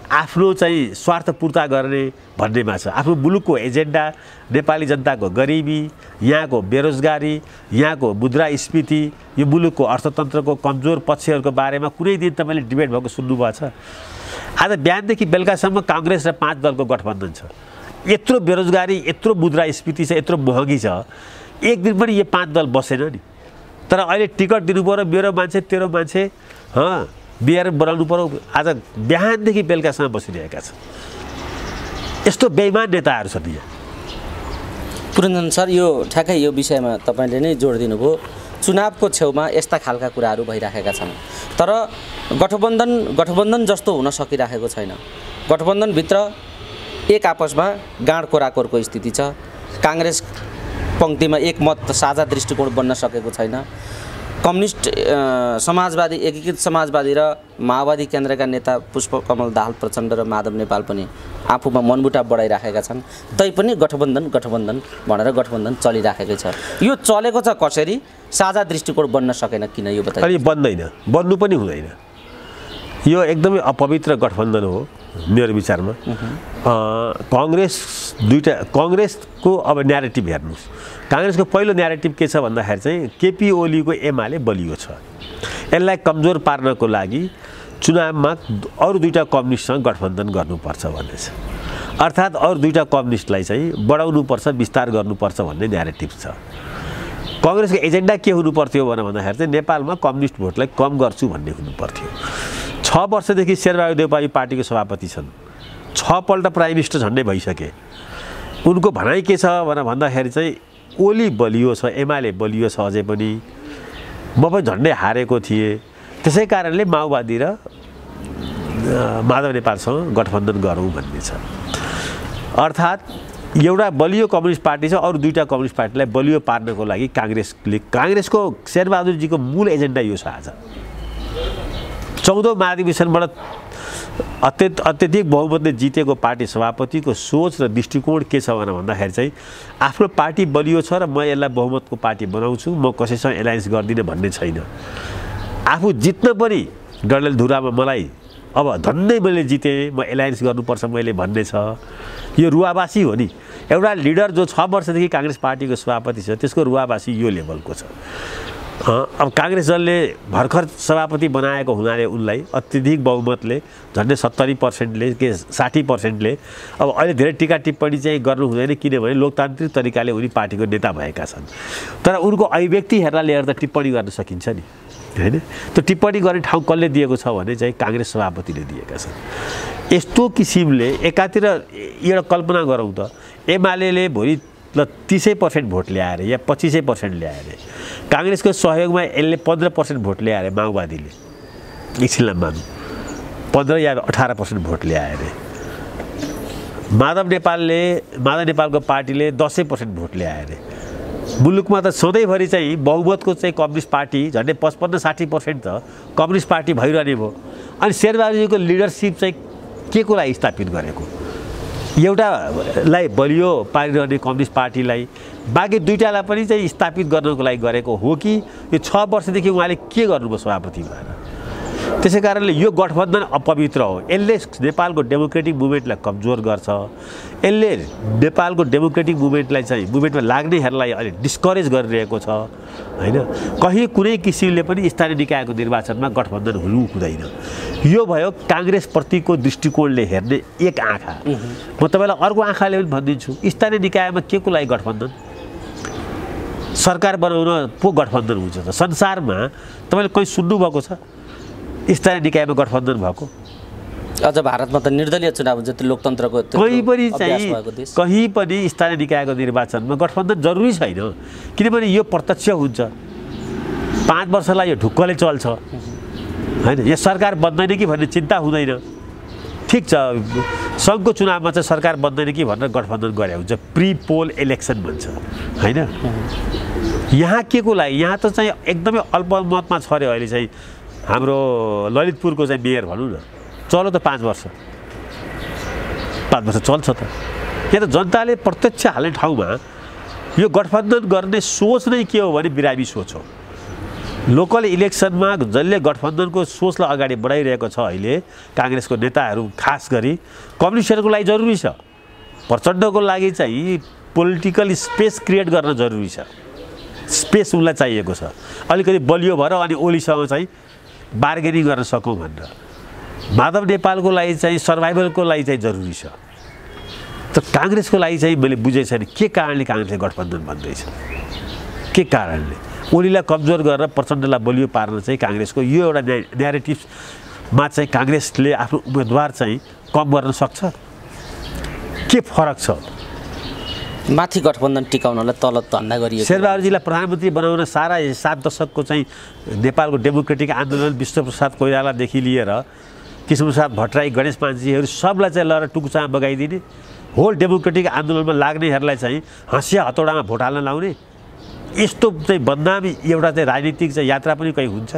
आफ्नो चाहिँ स्वार्थ पूर्ता गर्ने भन्नेमा छ। आफ्नो मुलुकको एजेन्डा, नेपाली जनताको गरिबी, यहाँको बेरोजगारी, यहाँको मुद्रास्फीति, यो मुलुकको अर्थतन्त्रको कमजोर पक्षहरूको बारेमा कुनै दिन तपाईँले डिबेट भएको सुन्नुभएको छ? आज बिहानदेखि बेलुकासम्म काङ्ग्रेस र 5 दलको गठबन्धन छ। यत्रो बेरोजगारी, यत्रो मुद्रास्फीति छ, यत्रो महँगी छ, एक दिन पनि यो 5 दल बसेन नि। तर अहिले टिकट दिनु पर्यो, मेरो मान्छे तेरो मान्छे बिहार बनाउनु पर्यो, आज बिहानदेखि बेलुकासम्म बसिरहेका छन्। यस्तो बेइमान नेताहरू छन् यहाँ। पुरञ्जन सर, यो ठ्याक्कै यो विषयमा तपाईँले नै जोड दिनुभयो। चुनावको छेउमा यस्ता खालका कुराहरू भइराखेका छन्, तर गठबन्धन जस्तो हुन सकिराखेको छैन। गठबन्धनभित्र एक आपसमा गाँड कोराकोरको स्थिति छ। काङ्ग्रेस पङ्क्तिमा एक मत साझा दृष्टिकोण बन्न सकेको छैन। कम्युनिस्ट समाजवादी, एकीकृत समाजवादी र माओवादी केन्द्रका नेता पुष्पकमल दाहाल प्रचण्ड र माधव नेपाल पनि आफूमा मनमुटाव बढाइराखेका छन्। तैपनि गठबन्धन भनेर गठबन्धन चलिराखेकै छ। यो चलेको छ कसरी? साझा दृष्टिकोण बन्न सकेन किन? यो बताइए। अनि बन्दैन, बन्नु पनि हुँदैन। यो एकदमै अपवित्र गठबन्धन हो मेरो विचारमा। काङ्ग्रेसको अब न्यारेटिभ हेर्नुहोस्। काङ्ग्रेसको पहिलो न्यारेटिभ के छ भन्दाखेरि चाहिँ केपी ओलीको एमाले बलियो छ, यसलाई कमजोर पार्नको लागि चुनावमा अरू 2टा कम्युनिस्टसँग गठबन्धन गर्नुपर्छ भन्ने छ। अर्थात् अरू 2टा कम्युनिस्टलाई चाहिँ बढाउनुपर्छ, विस्तार गर्नुपर्छ भन्ने न्यारेटिभ छ। काङ्ग्रेसको एजेन्डा के हुनुपर्थ्यो भन्दाखेरि चाहिँ नेपालमा कम्युनिस्ट भोटलाई कम गर्छु भन्ने हुनुपर्थ्यो। 6 वर्षदेखि शेरबहादुर देउपाई पार्टीको सभापति छन्, 6 पल्ट प्राइम मिनिस्टर झन्डै भइसके। उनको भनाइ के छ भन्दाखेरि चाहिँ ओली बलियो छ, एमाले बलियो छ, अझै पनि म पनि झन्डै हारेको थिएँ, त्यसै कारणले माओवादी र माधव नेपालसँग गठबन्धन गरौँ भन्ने छ। अर्थात् एउटा बलियो कम्युनिस्ट पार्टी छ, अरू 2टा कम्युनिस्ट पार्टीलाई बलियो पार्नको लागि काङ्ग्रेसको शेरबहादुरजीको मूल एजेन्डा यो छ। आज 14औं महाधिवेशनबाट अत्यधिक बहुमतले जितेको पार्टी सभापतिको सोच र दृष्टिकोण के छ भन्दाखेरि चाहिँ आफ्नो पार्टी बलियो छ र म यसलाई बहुमतको पार्टी बनाउँछु, म कसैसँग एलायन्स गर्दिनँ भन्ने छैन। आफू जित्न पनि डडेलधुरामा मलाई अब धन्दै मैले जितेँ, म एलायन्स गर्नुपर्छ मैले भन्ने छ। यो रुवाबासी हो नि। एउटा लिडर जो 6 वर्षदेखि काङ्ग्रेस पार्टीको सभापति छ, त्यसको रुवाबासी यो लेभलको छ। अब काङ्ग्रेस दलले भर्खर सभापति बनाएको हुनाले उनलाई अत्यधिक बहुमतले झन्डै 70%ले के 60%ले अब अहिले धेरै टिका टिप्पणी चाहिँ गर्नु हुँदैन, किनभने लोकतान्त्रिक तरिकाले उनी पार्टीको नेता भएका छन्। तर उनको अभिव्यक्ति हेर्नाले हेर्दा टिप्पणी गर्न सकिन्छ नि, हैन? त्यो टिप्पणी गर्ने ठाउँ कसले दिएको छ भने चाहिँ काङ्ग्रेस सभापतिले दिएका छन्। यस्तो किसिमले एकातिर एउटा कल्पना गरौँ त, एमाले भोलि 30% भोट ल्याएर या 25% ल्याएर काङ्ग्रेसको सहयोगमा यसले 15% भोट ल्याएर माओवादीले एकछिनलाई मानौँ 15 या 18% भोट ल्याएर माधव नेपालको पार्टीले 10% भोट ल्याएर मुलुकमा त सधैँभरि चाहिँ बहुमतको चाहिँ कम्युनिस्ट पार्टी झन्डै 55-60% त कम्युनिस्ट पार्टी भइरहने भयो। अनि शेरबहादुरजीको लिडरसिप चाहिँ के को लागि स्थापित गरेको? एउटालाई बलियो पारिरहने कम्युनिस्ट पार्टीलाई बाँकी 2टालाई पनि चाहिँ स्थापित गर्नको लागि गरेको हो कि यो 6 वर्षदेखि उहाँले के गर्नुभयो सभापति भएर? त्यसै कारणले यो गठबन्धन अपवित्र हो। यसले नेपालको डेमोक्रेटिक मुभमेन्टलाई कमजोर गर्छ, यसले नेपालको डेमोक्रेटिक मुभमेन्टमा लाग्नेहरूलाई अहिले डिस्करेज गरिरहेको छ, हैन? कहीँ कुनै किसिमले पनि स्थानीय निकायको निर्वाचनमा गठबन्धन हुनु हुँदैन। यो भयो काङ्ग्रेसप्रतिको दृष्टिकोणले हेर्ने एक आँखा। म तपाईँलाई अर्को आँखाले पनि भनिदिन्छु, स्थानीय निकायमा के को लागि गठबन्धन? सरकार बनाउन पो गठबन्धन हुन्छ त? संसारमा तपाईँले कहीँ सुन्नुभएको छ स्थानीय निकायमा गठबन्धन भएको? अझ भारतमा त निर्दलीय चुनाव हुन्छ, त्यो लोकतन्त्रको कहीँ पनि स्थानीय निकायको निर्वाचनमा गठबन्धन जरुरी छैन, किनभने यो प्रत्यक्ष हुन्छ। 5 वर्षलाई यो ढुक्कले चल्छ, हैन? यो सरकार बन्दैन कि भन्ने चिन्ता हुँदैन। ठिक छ, सङ्घको चुनावमा चाहिँ सरकार बन्दैन कि भनेर गठबन्धन गरे हुन्छ, प्री पोल इलेक्सन भन्छ, हैन? यहाँ के को लागि यहाँ त चाहिँ एकदमै अल्पमतमा छ अरे अहिले चाहिँ हाम्रो ललितपुरको चाहिँ मेयर भनौँ न चलो त 5 वर्ष चल्छ त यहाँ त जनताले प्रत्यक्ष हाल्ने ठाउँमा यो गठबन्धन गर्ने सोच नै के हो भने बिरामी सोच हो। लोकल इलेक्सनमा जसले गठबन्धनको सोचलाई अगाडि बढाइरहेको छ अहिले काङ्ग्रेसको नेताहरू खास गरी कम्युनिस्टहरूको लागि जरुरी छ। प्रचण्डको लागि चाहिँ पोलिटिकल स्पेस क्रिएट गर्न जरुरी छ, स्पेस उनलाई चाहिएको छ अलिकति बलियो भएर अनि ओलीसँग चाहिँ बार्गेनिङ गर्न सकौँ भनेर। माधव नेपालको लागि चाहिँ सर्भाइभलको लागि चाहिँ जरुरी छ। तर काङ्ग्रेसको लागि चाहिँ मैले बुझेको छैन के कारणले काङ्ग्रेसले गठबन्धन भन्दैछ, के कारणले ओलीलाई कमजोर गरेर प्रचण्डलाई बलियो पार्न चाहिँ काङ्ग्रेसको यो एउटा न्यारेटिभमा चाहिँ काङ्ग्रेसले आफ्नो उम्मेदवार चाहिँ कम गर्न सक्छ। के फरक छ? माथि गठबन्धन टिकाउनलाई तल धन्दा गरिएको शेरबहादुरजीलाई प्रधानमन्त्री बनाउन सारा 7 दशकको चाहिँ नेपालको डेमोक्रेटिक आन्दोलन विश्वप्रसाद कोइरालादेखि लिएर कृष्णप्रसाद भट्टराई गणेश मानजीहरू सबलाई चाहिँ लएर टुकुचामा बगाइदिने, होल डेमोक्रेटिक आन्दोलनमा लाग्नेहरूलाई चाहिँ हँसिया हतौडामा भोट हाल्न लाउने, यस्तो चाहिँ बदनामी एउटा चाहिँ राजनीतिक चाहिँ यात्रा पनि कहीँ हुन्छ।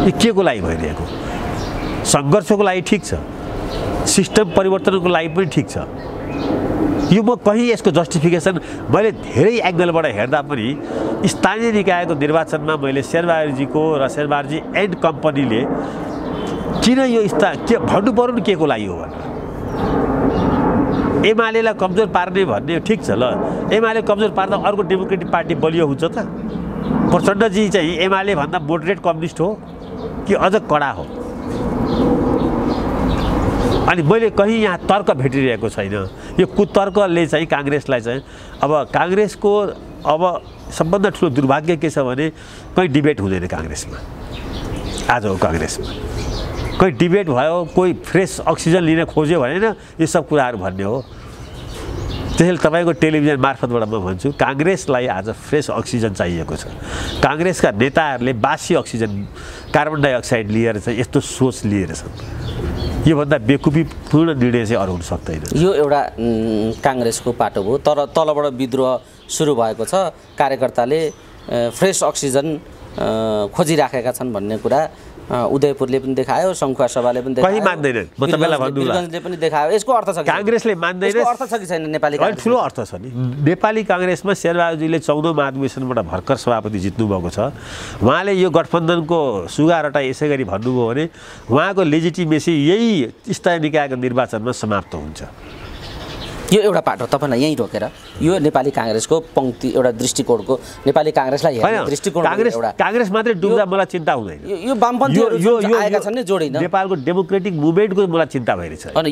यो के को लागि भइरहेको? सङ्घर्षको लागि ठिक छ, सिस्टम परिवर्तनको लागि पनि ठिक छ। यो म कहीँ यसको जस्टिफिकेसन मैले धेरै एङ्गलबाट हेर्दा पनि स्थानीय निकायको निर्वाचनमा मैले शेरबहादुरजीको र शेरबहादुरजी एन्ड कम्पनीले किन यो के भन्नु पर्यो नि के को लागि हो भनेर। एमालेलाई कमजोर पार्ने भन्ने ठिक छ ल, एमाले कमजोर पार्दा अर्को डेमोक्रेटिक पार्टी बलियो हुन्छ त? प्रचण्डजी चाहिँ एमाले भन्दा मोडरेट कम्युनिस्ट हो कि अझ कडा हो? अनि मैले कहीँ यहाँ तर्क भेटिरहेको छैन। यो कुतर्कले चाहिँ काङ्ग्रेसलाई चाहिँ अब काङ्ग्रेसको अब सबभन्दा ठुलो दुर्भाग्य के छ भने कहीँ डिबेट हुँदैन काङ्ग्रेसमा। आजको काङ्ग्रेसमा कहीँ डिबेट भयो, कोही फ्रेस अक्सिजन लिन खोज्यो भने न यो सब कुराहरू भन्ने हो। त्यसैले तपाईँको टेलिभिजन मार्फतबाट म भन्छु काङ्ग्रेसलाई आज फ्रेस अक्सिजन चाहिएको छ। काङ्ग्रेसका नेताहरूले बासी अक्सिजन कार्बन डाइअक्साइड लिएर चाहिँ यस्तो सोच लिएर छन्। योभन्दा बेकुफीपूर्ण निर्णय चाहिँ अरू हुन सक्दैन। यो एउटा काङ्ग्रेसको पाटो हो, तर तलबाट विद्रोह सुरु भएको छ। कार्यकर्ताले फ्रेस अक्सिजन खोजिराखेका छन् भन्ने कुरा उदयपुरले पनि देखायो, सङ्खुवा सभाले पनि देखायो, वीरगञ्जले पनि देखायो। यसको अर्थ छ काङ्ग्रेसले मान्दैन, यसको अर्थ छ कि छैन? नेपाली काङ्ग्रेस ठुलो अर्थ छ नि। नेपाली काङ्ग्रेसमा शेरबहादुरजीले 14औं महाधिवेशनबाट भर्खर सभापति जित्नुभएको छ। उहाँले यो गठबन्धनको सुगारटा यसै गरी भन्नुभयो भने उहाँको लेजिटिमेसी यही स्थानीय निकायको निर्वाचनमा समाप्त हुन्छ। यो एउटा पाटो तपाईँलाई यहीँ रोकेर यो नेपाली काङ्ग्रेसको पङ्क्ति एउटा दृष्टिकोणको नेपाली काङ्ग्रेसलाई हेर्ने दृष्टिकोण काङ्ग्रेस मात्रै डुब्दा मलाई चिन्ता हुँदैन। यो वामपन्थीहरू आएका छन् नि जोडिन नेपालको डेमोक्रेटिक मुभमेन्टको मलाई चिन्ता भइरहेछ। अनि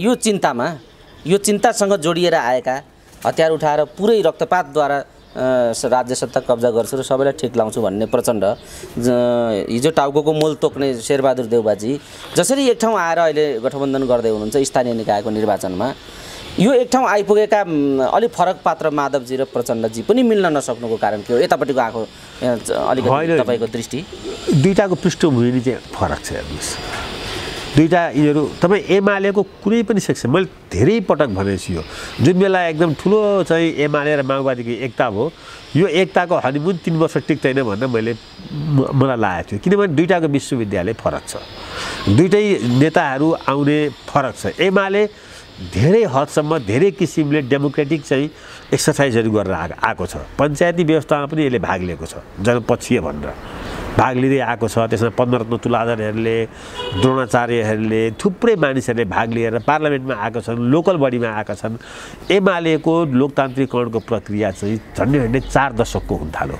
यो चिन्तासँग जोडिएर आएका हतियार उठाएर पुरै रक्तपातद्वारा राज्य सत्ता कब्जा गर्छु र सबैलाई ठिक लाउँछु भन्ने प्रचण्ड, हिजो टाउको मोल तोक्ने शेरबहादुर देउबाजी जसरी एक ठाउँ आएर अहिले गठबन्धन गर्दै हुनुहुन्छ स्थानीय निकायको निर्वाचनमा, यो एक ठाउँ आइपुगेका अलिक फरक पात्र माधवजी र प्रचण्डजी पनि मिल्न नसक्नुको कारण के हो? यतापट्टिको आएको अलिकति तपाईँको दृष्टि दुईटाको पृष्ठभूमि चाहिँ फरक छ। हेर्नुहोस्, दुईटा यिनीहरू तपाईँ एमालेको कुनै पनि सेक्सन मैले धेरै पटक भनेको छु, यो जुन बेला एकदम ठुलो चाहिँ एमाले र माओवादीको एकता भयो, यो एकताको हनिमुन 3 वर्ष टिक्दैन भनेर मलाई लागेको थियो। किनभने दुईटाको विश्वविद्यालय फरक छ, दुईटै नेताहरू आउने फरक छ। एमाले धेरै हदसम्म धेरै किसिमले डेमोक्रेटिक चाहिँ एक्सर्साइजहरू गरेर आएको छ। पञ्चायती व्यवस्थामा पनि यसले भाग लिएको छ, जनपक्षीय भनेर भाग लिँदै आएको छ। त्यसमा पद्मरत्न तुलाधरहरूले, द्रोणाचार्यहरूले, थुप्रै मानिसहरूले भाग लिएर पार्लियामेन्टमा आएको छन्, लोकल बडीमा आएका छन्। एमालेको लोकतान्त्रिकरणको प्रक्रिया चाहिँ झन्डै 4 दशकको हुन थाल्यो।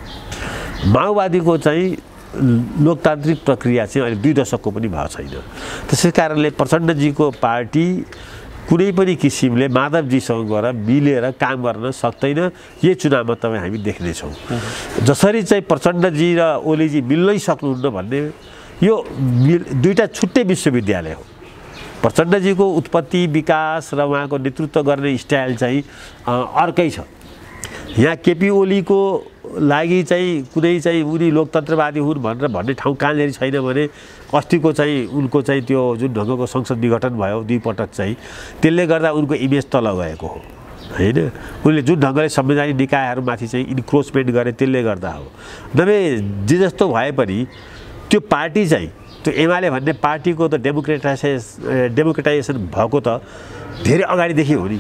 माओवादीको चाहिँ लोकतान्त्रिक प्रक्रिया चाहिँ अहिले 2 दशकको पनि भएको छैन। त्यसै कारणले प्रचण्डजीको पार्टी कुनै पनि किसिमले माधवजीसँग गएर मिलेर काम गर्न सक्दैन। यही चुनावमा तपाईँ हामी देख्नेछौँ। जसरी चाहिँ प्रचण्डजी र ओलीजी मिल्नै सक्नुहुन्न भन्ने यो दुईटा छुट्टै विश्वविद्यालय हो। प्रचण्डजीको उत्पत्ति विकास र उहाँको नेतृत्व गर्ने स्टाइल चाहिँ अर्कै छ। यहाँ केपी ओलीको लागि चाहिँ कुनै चाहिँ उनी लोकतन्त्रवादी हुन् भनेर भन्ने ठाउँ कहाँनिर छैन भने अस्तिको चाहिँ उनको चाहिँ त्यो जुन ढङ्गको संसद विघटन भयो 2 पटक चाहिँ त्यसले गर्दा उनको इमेज तल गएको हो। होइन उनले जुन ढङ्गले संवैधानिक निकायहरूमाथि चाहिँ इन्क्रोचमेन्ट गरे त्यसले गर्दा हो। नभए जे जस्तो भए पनि त्यो पार्टी चाहिँ त्यो एमाले भन्ने पार्टीको त डेमोक्रेटाइजेसन भएको त धेरै अगाडिदेखि हो नि।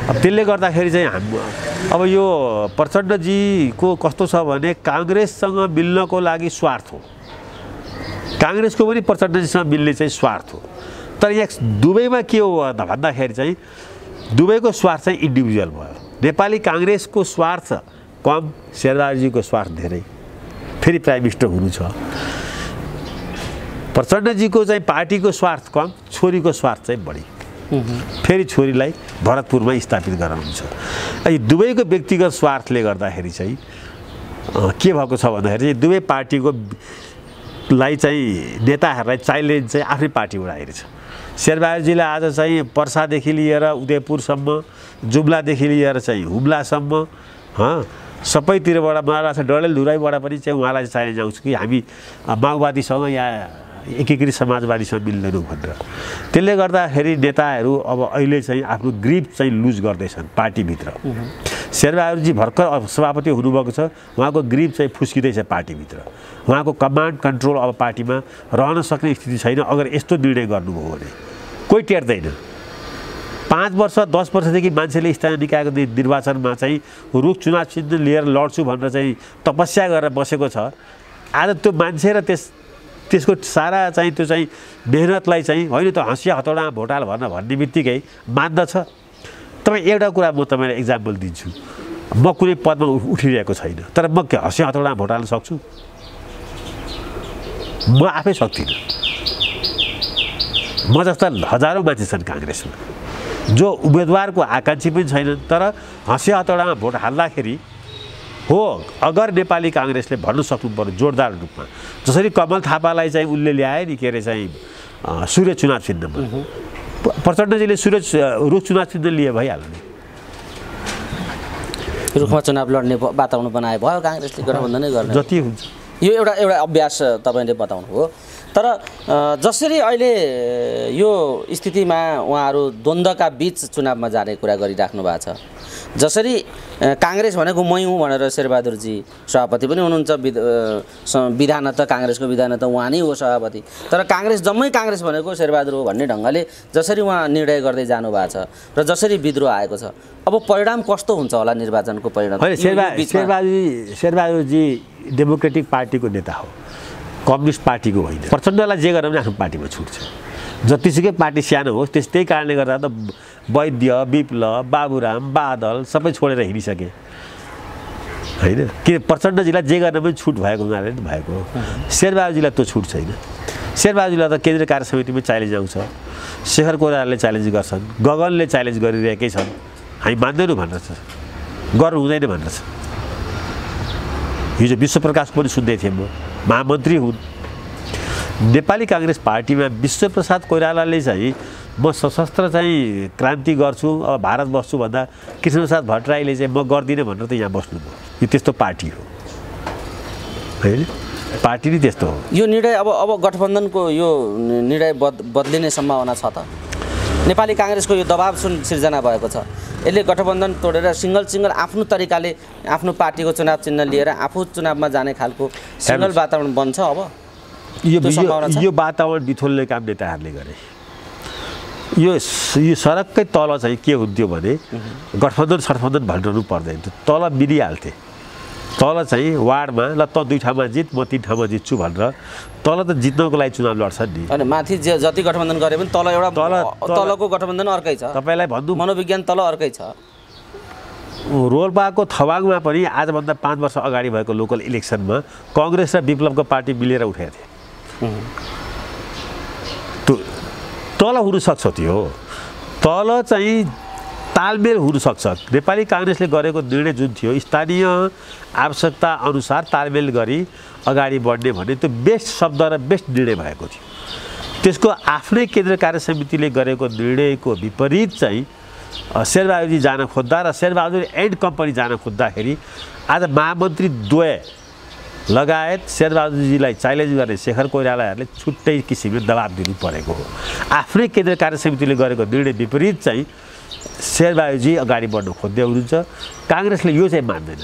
अब त्यसले गर्दाखेरि चाहिँ अब यो प्रचण्डजीको कस्तो छ भने काङ्ग्रेससँग मिल्नको लागि स्वार्थ हो, काङ्ग्रेसको पनि प्रचण्डजीसँग मिल्ने चाहिँ स्वार्थ हो। तर यहाँ दुवैमा के हो भन्दाखेरि चाहिँ दुवैको स्वार्थ चाहिँ इन्डिभिजुअल भयो। नेपाली काङ्ग्रेसको स्वार्थ कम, शेरबहादुरजीको स्वार्थ धेरै, फेरि प्राइम मिनिस्टर हुनु छ। प्रचण्डजीको चाहिँ पार्टीको स्वार्थ कम, छोरीको स्वार्थ चाहिँ बढी, फेरि छोरीलाई भरतपुरमा स्थापित गराउनु छ। यी दुवैको व्यक्तिगत स्वार्थले गर्दाखेरि चाहिँ के भएको छ भन्दाखेरि चाहिँ दुवै पार्टीको लाई चाहिँ नेताहरूलाई च्यालेन्ज चाहिँ आफ्नै पार्टीबाट आएको छ। शेरबहादुरजीलाई आज चाहिँ पर्सादेखि लिएर उदयपुरसम्म, जुम्लादेखि लिएर चाहिँ हुम्लासम्म सबैतिरबाट मलाई लाग्छ डडेलधुराईबाट पनि चाहिँ उहाँलाई च्यालेन्ज आउँछ कि हामी माओवादीसँग या एकीकृत समाजवादीसँग मिल्दैनौँ भनेर। त्यसले गर्दाखेरि नेताहरू अब अहिले चाहिँ आफ्नो ग्रिप चाहिँ लुज गर्दैछन् पार्टीभित्र। शेरबहादुरजी भर्खर सभापति हुनुभएको छ, उहाँको ग्रिप चाहिँ फुस्किँदैछ पार्टीभित्र, उहाँको कमान्ड कन्ट्रोल अब पार्टीमा रहन सक्ने स्थिति छैन। अगर यस्तो निर्णय गर्नुभयो भने कोही टेर्दैन। 5 वर्ष 10 वर्षदेखि मान्छेले स्थानीय निकायको निर्वाचनमा चाहिँ रुख चुनाव चिन्ह लिएर लड्छु भनेर चाहिँ तपस्या गरेर बसेको छ। आज त्यो मान्छे र त्यसको सारा चाहिँ त्यो चाहिँ मेहनतलाई चाहिँ होइन त हँसिया हतौडामा भोट हाल भन्ने बित्तिकै मान्दछ। तपाईँ एउटा कुरा म तपाईँलाई इक्जाम्पल दिन्छु, म कुनै पदमा उठिरहेको छैन, तर म के हँसिया हतौडामा भोट हाल्न सक्छु? म आफै सक्दिनँ। म जस्ता हजारौँ मान्छे छन् काङ्ग्रेसमा जो उम्मेदवारको आकाङ्क्षी पनि छैनन्, तर हँसिया हतौडामा भोट हाल्दाखेरि हो अगर नेपाली काङ्ग्रेसले भन्न सक्नु पर्यो जोरदार रूपमा, जसरी कमल थापालाई चाहिँ उनले ल्याए नि के अरे चाहिँ सूर्य चुनाव चिन्हमा, प्रचण्डजीले रुख चुनाव चिन्ह लिए भइहाल्यो नि। रुखमा चुनाव लड्ने वातावरण बनाए भयो काङ्ग्रेसले, गठबन्धनै गर्ने जति हुन्छ। यो एउटा अभ्यास तपाईँले बताउनु हो। तर जसरी अहिले यो स्थितिमा उहाँहरू द्वन्द्वका बीच चुनावमा जाने कुरा गरिराख्नु भएको छ, जसरी काङ्ग्रेस भनेको मै हुँ भनेर शेरबहादुरजी सभापति पनि हुनुहुन्छ, विधान त काङ्ग्रेसको विधान त उहाँ नै हो सभापति, तर काङ्ग्रेस जम्मै काङ्ग्रेस भनेको शेरबहादुर हो भन्ने ढङ्गले जसरी उहाँ निर्णय गर्दै जानु भएको छ र जसरी विद्रोह आएको छ, अब परिणाम कस्तो हुन्छ होला निर्वाचनको परिणाम? शेरबहादुरजी डेमोक्रेटिक पार्टीको नेता हो, कम्युनिस्ट पार्टीको होइन। प्रचण्डलाई जे गरेर पनि आफ्नो पार्टीमा छुट छ, जतिसुकै पार्टी सानो होस्। त्यही कारणले गर्दा त वैद्य, विप्लव, बाबुराम, बादल सबै छोडेर हिँडिसके होइन। कि प्रचण्डजीलाई जे गर्न पनि छुट भएको हुनाले नि भएको हो। शेरबहादुरजीलाई त्यो छुट छैन। शेरबहादुरजीलाई त केन्द्रीय कार्य समितिमा च्यालेन्ज आउँछ, शेखर कोइरालाले च्यालेन्ज गर्छन्, गगनले च्यालेन्ज गरिरहेकै छन्। हामी मान्दैनौँ भनेर छ, गर्नु हुँदैन भनेर छ। हिजो विश्वप्रकाशको पनि सुन्दै थिएँ, म महामन्त्री हुन्। नेपाली काङ्ग्रेस पार्टीमा विश्वप्रसाद कोइरालाले चाहिँ म सशस्त्र चाहिँ क्रान्ति गर्छु, अब भारत बस्छु भन्दा कृष्णप्रसाद भट्टराईले चाहिँ म गर्दिनँ भनेर त यहाँ बस्नुभयो। यो त्यस्तो पार्टी हो होइन, पार्टी नै त्यस्तो हो। यो निर्णय अब गठबन्धनको यो निर्णय बदलिने सम्भावना छ त? नेपाली काङ्ग्रेसको यो दबाब सिर्जना भएको छ, यसले गठबन्धन तोडेर सिङ्गल आफ्नो तरिकाले आफ्नो पार्टीको चुनाव चिन्ह लिएर आफू चुनावमा जाने खालको सिङ्गल वातावरण बन्छ। अब यो वातावरण बिथोल्ने काम नेताहरूले गरे। यो सडककै तल चाहिँ के हुन्थ्यो भने गठबन्धन भन्नु पर्दैन, तल मिलिहाल्थे। तल चाहिँ वार्डमा ल त 2 ठाउँमा जित, म 3 ठाउँमा जित्छु भनेर तल त जित्नको लागि चुनाव लड्छन् नि। अनि माथि जति गठबन्धन गरे पनि तल एउटा तलको गठबन्धन अर्कै छ। तपाईँलाई भन्नु मनोविज्ञान तल अर्कै छ। रोल्पाको थवाङमा पनि आजभन्दा 5 वर्ष अगाडि भएको लोकल इलेक्सनमा कङ्ग्रेस र विप्लवको पार्टी मिलेर उठेको थिए। तल हुनसक्छ, त्यो तल चाहिँ तालमेल हुनसक्छ। नेपाली काङ्ग्रेसले गरेको निर्णय जुन थियो स्थानीय आवश्यकता अनुसार तालमेल गरी अगाडि बढ्ने भने त्यो बेस्ट शब्द र बेस्ट निर्णय भएको थियो। त्यसको आफ्नै केन्द्रीय कार्य समितिले गरेको निर्णयको विपरीत चाहिँ शेरबहादुरजी जान खोज्दा र शेरबहादुर एन्ड कम्पनी जान खोज्दाखेरि आज महामन्त्री द्वय लगायत शेरबहादुरजीलाई च्यालेन्ज गर्ने शेखर कोइरालाहरूले छुट्टै किसिमले दबाब दिनु परेको हो। आफ्नै केन्द्रीय कार्य समितिले गरेको निर्णय विपरीत चाहिँ शेरबहादुरजी अगाडि बढ्न खोज्दै हुनुहुन्छ। काङ्ग्रेसले यो चाहिँ मान्दैन।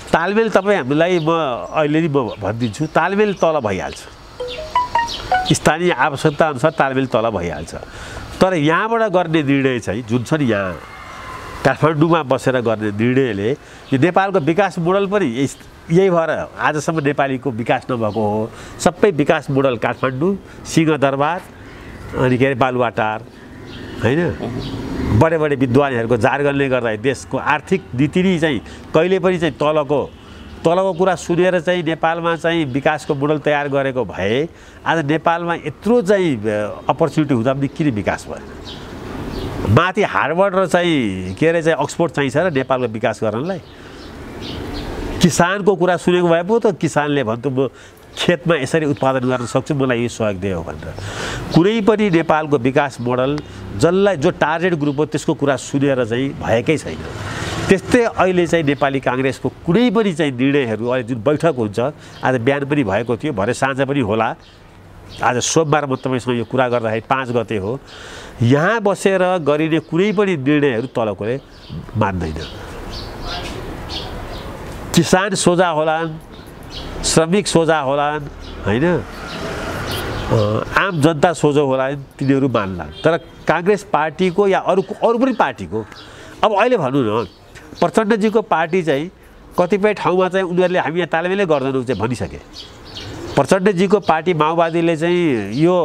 तालमेल तपाईँ हामीलाई म अहिले नि म भनिदिन्छु, तालमेल तल भइहाल्छ, स्थानीय आवश्यकता अनुसार तालमेल तल भइहाल्छ। तर यहाँबाट गर्ने निर्णय चाहिँ जुन छ नि, यहाँ काठमाडौँमा बसेर गर्ने निर्णयले यो नेपालको विकास मोडल पनि यही भएर आजसम्म नेपालीको विकास नभएको हो। सबै विकास मोडल काठमाडौँ, सिंहदरबार, अनि के अरे बालुवाटार, होइन, बडे बडे विद्वानहरूको जारगनले गर्दा देशको आर्थिक नीति नै चाहिँ कहिले पनि चाहिँ तलको कुरा सुनेर चाहिँ नेपालमा चाहिँ विकासको मोडल तयार गरेको भए आज नेपालमा यत्रो चाहिँ अपर्च्युनिटी हुँदा पनि किन विकास भएन? माथि हार्वर्ड र चाहिँ के अरे चाहिँ अक्सफोर्ड चाहिन्छ र नेपालको विकास गर्नलाई? किसानको कुरा सुनेको भए पो त किसानले भन्थ्यो म खेतमा यसरी उत्पादन गर्न सक्छु, मलाई यो सहयोग दियो भनेर। कुनै पनि नेपालको विकास मोडल जसलाई जो टार्गेट ग्रुप हो त्यसको कुरा सुनेर चाहिँ भएकै छैन। त्यस्तै अहिले चाहिँ नेपाली काङ्ग्रेसको कुनै पनि चाहिँ निर्णयहरू अहिले जुन बैठक हुन्छ, आज बिहान पनि भएको थियो, भरे साँझ पनि होला, आज सोमबार म तपाईँसँग यो कुरा गर्दाखेरि 5 गते हो, यहाँ बसेर गरिने कुनै पनि निर्णयहरू तलकोले मान्दैन। किसान सोझा होलान्, श्रमिक सोझा होलान्, होइन, आम जनता सोझो होलान्, तिनीहरू मान्लान्। तर काङ्ग्रेस पार्टीको या अरू पनि पार्टीको, अब अहिले भनौँ न, प्रचण्डजीको पार्टी चाहिँ कतिपय ठाउँमा चाहिँ उनीहरूले हामी यहाँ तालमेलै गर्दैनौँ चाहिँ भनिसके। प्रचण्डजीको पार्टी माओवादीले चाहिँ यो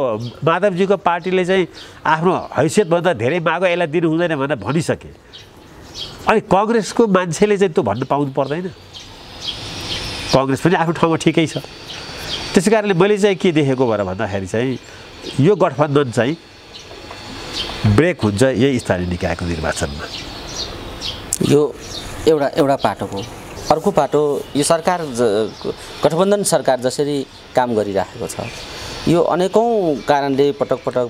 माधवजीको पार्टीले चाहिँ आफ्नो हैसियतभन्दा धेरै मागो यसलाई दिनु हुँदैन भनेर भनिसके। अनि कङ्ग्रेसको मान्छेले चाहिँ त्यो भन्नु पाउनु पर्दैन? कङ्ग्रेस पनि आफ्नो ठाउँमा ठिकै छ। त्यसै कारणले मैले चाहिँ के देखेको भएर भन्दाखेरि चाहिँ यो गठबन्धन चाहिँ ब्रेक हुन्छ यही स्थानीय निकायको निर्वाचनमा। यो एउटा पाटो हो। अर्को पाटो, यो सरकार गठबन्धन सरकार जसरी काम गरिराखेको छ, यो अनेकौँ कारणले पटक पटक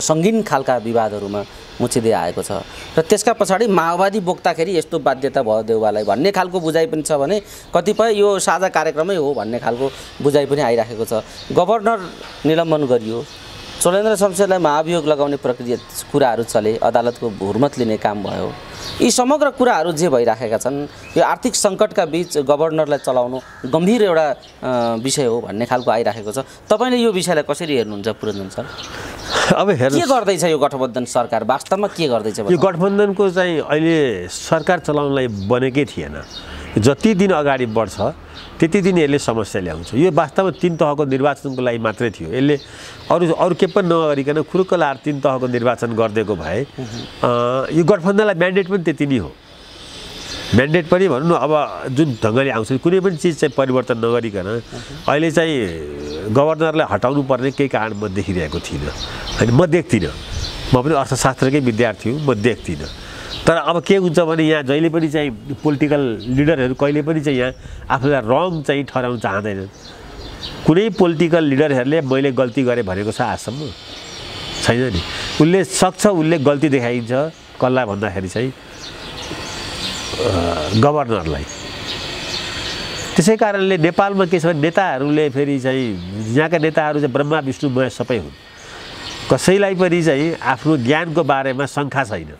सङ्गीन खालका विवादहरूमा मुछिँदै आएको छ र त्यसका पछाडि माओवादी बोक्दाखेरि यस्तो बाध्यता भयो देउवालाई भन्ने खालको बुझाइ पनि छ भने कतिपय यो साझा कार्यक्रमै हो भन्ने खालको बुझाइ पनि आइराखेको छ। गभर्नर निलम्बन गरियो, चोलेन्द्र शमशेरलाई महाभियोग लगाउने प्रक्रिया कुराहरू चले, अदालतको हुर्मत लिने काम भयो। यी समग्र कुराहरू जे भइराखेका छन्, यो आर्थिक सङ्कटका बीच गभर्नरलाई चलाउनु गम्भीर एउटा विषय हो भन्ने खालको आइराखेको छ। तपाईँले यो विषयलाई कसरी हेर्नुहुन्छ पुरञ्जन सर? अब हेर्नु के गर्दैछ यो गठबन्धन सरकार, वास्तवमा के गर्दैछ? यो गठबन्धनको चाहिँ अहिले सरकार चलाउनलाई बनेकै थिएन। जति दिन अगाडि बढ्छ त्यति दिन यसले समस्या ल्याउँछ। यो वास्तवमा 3 तहको निर्वाचनको लागि मात्रै थियो। यसले अरू के पनि नगरिकन खुरुक्क लाएर 3 तहको निर्वाचन गरिदिएको भए यो गठबन्धनलाई म्यान्डेट पनि त्यति नै हो। म्यान्डेट पनि भनौँ न, अब जुन ढङ्गले आउँछ कुनै पनि चिज चाहिँ परिवर्तन नगरिकन अहिले चाहिँ गभर्नरलाई हटाउनु पर्ने केही कारण म देखिरहेको थिइनँ। होइन, म देख्दिनँ, म पनि अर्थशास्त्रकै विद्यार्थी हुँ, म देख्दिनँ। तर अब के हुन्छ भने यहाँ जहिले पनि चाहिँ पोलिटिकल लिडरहरू कहिले पनि चाहिँ यहाँ आफूलाई रङ चाहिँ ठहराउन चाहँदैनन्। कुनै पोलिटिकल लिडरहरूले मैले गल्ती गरेँ भनेको छ आजसम्म छैन नि। उसले सक्छ, उसले गल्ती देखाइन्छ कसलाई भन्दाखेरि चाहिँ गभर्नरलाई। त्यसै कारणले नेपालमा के छ भने नेताहरूले फेरि चाहिँ यहाँका नेताहरू चाहिँ ब्रह्मा विष्णु महेश सबै हुन्। कसैलाई पनि चाहिँ आफ्नो ज्ञानको बारेमा शङ्का छैन,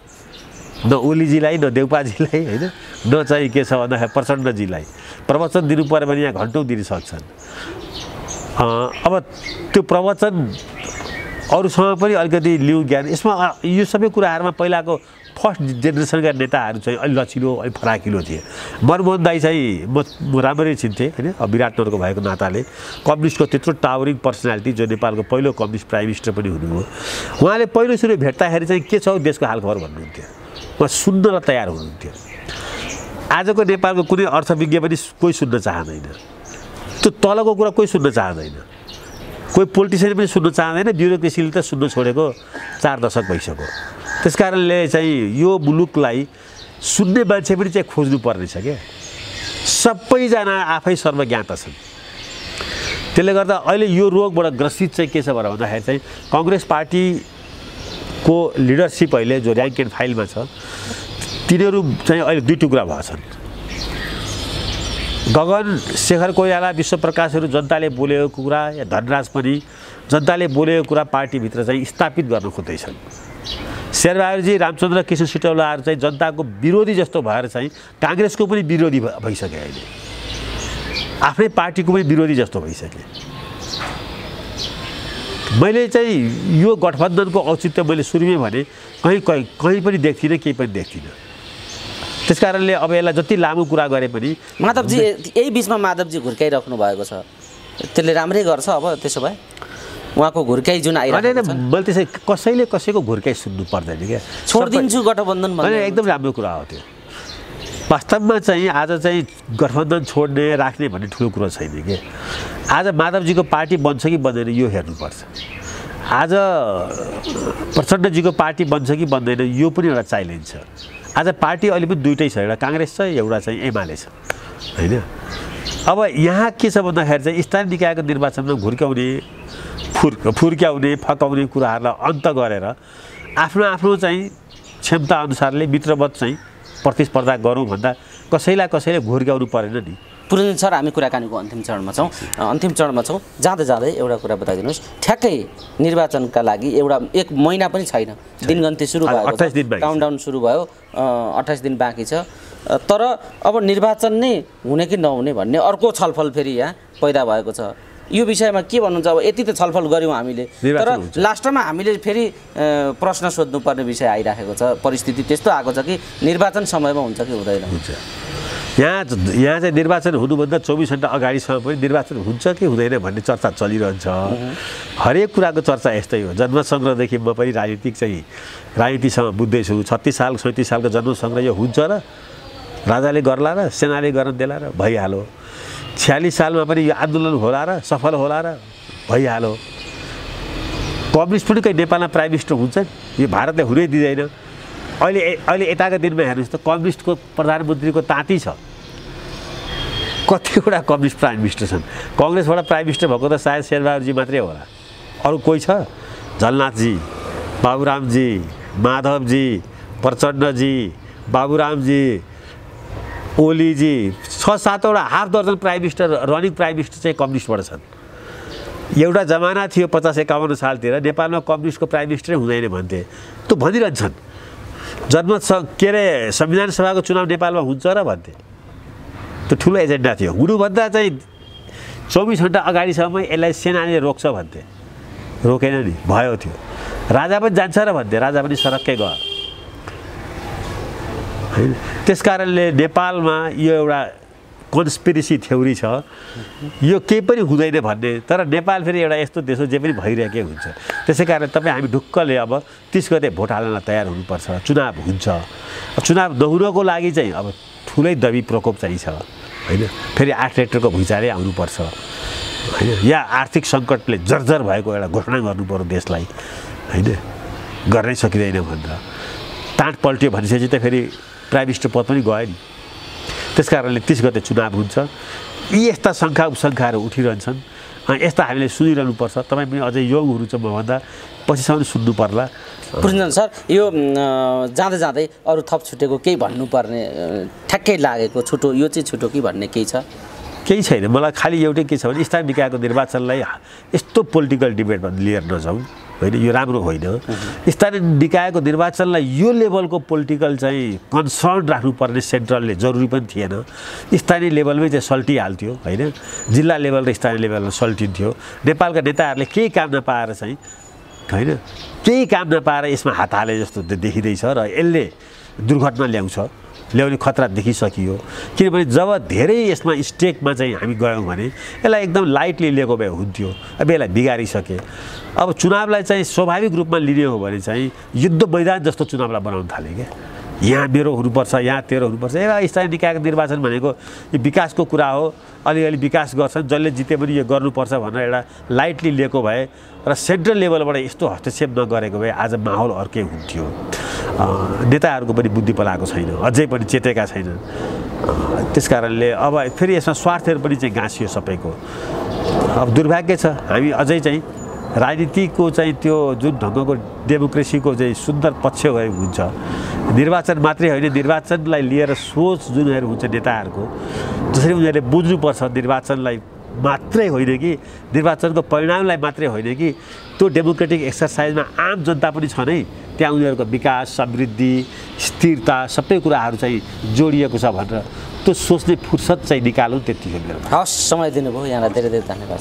न ओलीजीलाई, न देउपाजीलाई, होइन, न चाहिँ के छ भन्दाखेरि प्रचण्डजीलाई। प्रवचन दिनु पऱ्यो भने यहाँ घन्टौँ दिन सक्छन्। अब त्यो प्रवचन अरूसँग पनि अलिकति लिउ ज्ञान। यसमा यो सबै कुराहरूमा पहिलाको फर्स्ट जेनेरेसनका नेताहरू चाहिँ अलि लचिलो, अलि फराकिलो थिए। मनमोहन दाई चाहिँ म राम्ररी चिन्थेँ, होइन, विराटनगरको भएको नाताले। कम्युनिस्टको त्यत्रो टावरिङ पर्सनालिटी, जो नेपालको पहिलो कम्युनिस्ट प्राइम मिनिस्टर पनि हुनुभयो। उहाँले पहिलो सुरु भेट्दाखेरि चाहिँ के छ देशको हालखबर भन्नुहुन्थ्यो, उहाँ सुन्नलाई तयार हुनुहुन्थ्यो। आजको नेपालको कुनै अर्थविज्ञ पनि कोही सुन्न चाहँदैन, त्यो तलको कुरा कोही सुन्न चाहँदैन, कोही पोलिटिसियन पनि सुन्न चाहँदैन, ब्युरोक्रेसीले त सुन्न छोडेको 4 दशक भइसक्यो। त्यस कारणले चाहिँ यो मुलुकलाई सुन्ने मान्छे पनि चाहिँ खोज्नु पर्ने छ क्या। सबैजना आफै सर्वज्ञाता छन्। त्यसले गर्दा अहिले यो रोगबाट ग्रसित चाहिँ के छ भन्दाखेरि चाहिँ काङ्ग्रेस पार्टीको लिडरसिप अहिले जो र्याङ्क एन्ड फाइलमा छ तिनीहरू चाहिँ अहिले 2 टुक्रा भएछन्। गगन शेखर कोइराला, विश्वप्रकाशहरू जनताले बोलेको कुरा, या धनराज पनि जनताले बोलेको कुरा पार्टीभित्र चाहिँ स्थापित गर्न खोज्दैछन्। शेरबहादुरजी रामचन्द्र कृष्ण सिटौलाहरू चाहिँ जनताको विरोधी जस्तो भएर चाहिँ काङ्ग्रेसको पनि विरोधी भइसके अहिले आफ्नै पार्टीको पनि विरोधी जस्तो भइसके मैले चाहिँ यो गठबन्धनको औचित्य मैले सुरुमै भने कहीँ पनि देख्थिनँ केही पनि देख्थिनँ त्यस कारणले अब यसलाई जति लामो कुरा गरे पनि माधवजी यही बिचमा माधवजी घुर्काइराख्नु भएको छ त्यसले राम्रै गर्छ अब त्यसो भए उहाँको घुर्काइ जुन आइरहेको छ मैले त्यसै कसैले कसैको घुर्काइ सुन्नु पर्दैन क्या छोडिदिन्छु गठबन्धन भने एकदम राम्रो कुरा हो त्यो वास्तवमा चाहिँ आज चाहिँ गठबन्धन छोड्ने राख्ने भन्ने ठुलो कुरो छैन कि आज माधवजीको पार्टी बन्छ कि बन्दैन यो हेर्नुपर्छ आज प्रचण्डजीको पार्टी बन्छ कि बन्दैन यो पनि एउटा च्यालेन्ज छ आज पार्टी अहिले पनि दुइटै छ एउटा काङ्ग्रेस छ एउटा चाहिँ एमाले छ होइन अब यहाँ के छ भन्दाखेरि चाहिँ स्थानीय निकायको निर्वाचनमा घुर्क्याउने फुर्क्याउने फकाउने कुराहरूलाई अन्त गरेर आफ्नो आफ्नो चाहिँ क्षमता अनुसारले मित्रवत चाहिँ प्रतिस्पर्धा गरौँ भन्दा कसैले घुर्क्याउनु परेन नि पुरञ्जन सर हामी कुराकानीको अन्तिम चरणमा छौँ जाँदै एउटा कुरा बताइदिनुहोस् ठ्याक्कै निर्वाचनका लागि एउटा 1 महिना पनि छैन दिनगन्ती सुरु भयो 28 दिन बाँकी काउन्टडाउन सुरु भयो 28 दिन बाँकी छ तर अब निर्वाचन नै हुने कि नहुने भन्ने अर्को छलफल फेरि यहाँ पैदा भएको छ यो विषयमा के भन्नुहुन्छ अब यति त छलफल गऱ्यौँ हामीले तर लास्टमा हामीले फेरि प्रश्न सोध्नुपर्ने विषय आइराखेको छ परिस्थिति त्यस्तो आएको छ कि निर्वाचन समयमा हुन्छ कि हुँदैन यहाँ चाहिँ निर्वाचन हुनुभन्दा 24 घण्टा अगाडिसम्म पनि निर्वाचन हुन्छ कि हुँदैन भन्ने चर्चा चलिरहन्छ हरेक कुराको चर्चा यस्तै हो जन्म सङ्ग्रहदेखि म पनि राजनीतिसँग बुझ्दैछु 36 साल 37 सालको जन्म सङ्ग्रह यो हुन्छ र राजाले गर्ला र सेनाले गर्न देला र भइहाल्यो 46 सालमा पनि यो आन्दोलन होला र सफल होला र भइहाल्यो कम्युनिस्ट पनि कहीँ नेपालमा प्राइम मिनिस्टर हुन्छ यो भारतले हुनै दिँदैन अहिले यताको दिनमा हेर्नुहोस् त कम्युनिस्टको प्रधानमन्त्रीको ताती छ कतिवटा कम्युनिस्ट प्राइम मिनिस्टर छन् कङ्ग्रेसबाट प्राइम मिनिस्टर भएको त सायद शेरबहादुरजी मात्रै होला अरू कोही छ झलनाथजी बाबुरामजी माधवजी प्रचण्डजी बाबुरामजी ओलीजी 6-7वटा हाफ दर्जन prime minister running prime minister चाहिँ कम्युनिस्टबाट छन् एउटा जमाना थियो 50-51 सालतिर नेपालमा कम्युनिस्टको प्राइम मिनिस्टरै हुँदैन भन्थे त्यो भनिरहन्छन् के अरे संविधान सभाको चुनाव नेपालमा हुन्छ र भन्थे त्यो ठुलो एजेन्डा थियो हुनुभन्दा चाहिँ 24 घण्टा अगाडिसम्म यसलाई सेनाले रोक्छ भन्थे रोकेन नि भयो थियो राजा पनि जान्छ र भन्थे राजा पनि सरक्कै गयो हैन त्यस कारणले नेपालमा यो एउटा कन्स्पिरेसी थ्योरी छ यो केही पनि हुँदैन भन्ने तर नेपाल फेरि एउटा यस्तो देश हो जे पनि भइरहेकै हुन्छ त्यसै कारण तपाईँ हामी ढुक्कले अब 30 गते भोट हाल्न तयार हुनुपर्छ चुनाव हुन्छ चुनाव नहुनको लागि चाहिँ अब ठुलै दबी प्रकोप चाहिँ छ हैन फेरि 8 रेक्टरको भुइँचालै आउनुपर्छ हैन या आर्थिक सङ्कटले जर्जर भएको एउटा घोषणा गर्नु पर्यो देशलाई हैन गर्नै सकिँदैन भनेर टाँट पल्ट्यो भनेपछि त फेरि प्राइम मिनिस्टर पद पनि गयो नि त्यस कारणले 30 गते चुनाव हुन्छ यी यस्ता शङ्का उपशङ्काहरू उठिरहन्छन् यस्ता हामीले सुनिरहनुपर्छ तपाईँ पनि अझै योङ हुनुहुन्छ मभन्दा पछिसम्म सुन्नु पर्ला पुरञ्जन सर यो जाँदै अरू थप छुटेको केही भन्नुपर्ने ठ्याक्कै लागेको छुटो यो चाहिँ छुटो कि भन्ने केही छ केही छैन मलाई खालि एउटै के छ भने स्थानीय निकायको निर्वाचनलाई यस्तो पोलिटिकल डिबेटमा लिएर नजाउँ होइन यो राम्रो होइन स्थानीय निकायको निर्वाचनलाई यो लेभलको पोलिटिकल चाहिँ कन्सर्न राख्नुपर्ने सेन्ट्रलले जरुरी पनि थिएन स्थानीय लेभलमै चाहिँ सल्टिहाल्थ्यो होइन जिल्ला लेभल र स्थानीय लेभलमा सल्टिन्थ्यो नेपालका नेताहरूले केही काम नपाएर चाहिँ होइन केही काम नपाएर यसमा हात हाले जस्तो देखिँदैछ र यसले दुर्घटना ल्याउने खतरा देखिसकियो किनभने जब धेरै यसमा स्टेकमा चाहिँ हामी गयौँ भने यसलाई एकदम लाइटली लिएको भए हुन्थ्यो अब यसलाई बिगारिसके अब चुनावलाई चाहिँ स्वाभाविक रूपमा लिने हो भने चाहिँ युद्ध मैदान जस्तो चुनावलाई बनाउन थाले क्या यहाँ मेरो हुनुपर्छ यहाँ तेरो हुनुपर्छ एउटा स्थानीय निकायको निर्वाचन भनेको यो विकासको कुरा हो अलिअलि विकास गर्छन् जसले जिते पनि यो गर्नुपर्छ भनेर एउटा लाइटली लिएको भए र सेन्ट्रल लेभलबाट यस्तो हस्तक्षेप नगरेको भए आज माहौल अर्कै हुन्थ्यो नेताहरूको पनि बुद्धि पलाएको छैन अझै पनि चेतेका छैनन् त्यस कारणले अब फेरि यसमा स्वार्थहरू पनि चाहिँ गाँसियो सबैको अब दुर्भाग्य छ हामी अझै चाहिँ राजनीतिको चाहिँ त्यो जुन ढङ्गको डेमोक्रेसीको चाहिँ सुन्दर पक्ष हुन्छ निर्वाचन मात्रै होइन निर्वाचनलाई लिएर सोच जुनहरू हुन्छ नेताहरूको जसरी उनीहरूले बुझ्नुपर्छ निर्वाचनलाई मात्रै होइन कि निर्वाचनको परिणामलाई मात्रै होइन कि त्यो डेमोक्रेटिक एक्सर्साइजमा आम जनता पनि छ नै, त्यहाँ उनीहरूको विकास, समृद्धि, स्थिरता सबै कुराहरू चाहिँ जोडिएको छ भनेर त्यो सोच्ने फुर्सद चाहिँ निकालौँ, त्यति हो मेरो। हवस्, समय दिनुभयो, यहाँलाई धेरै धेरै धन्यवाद।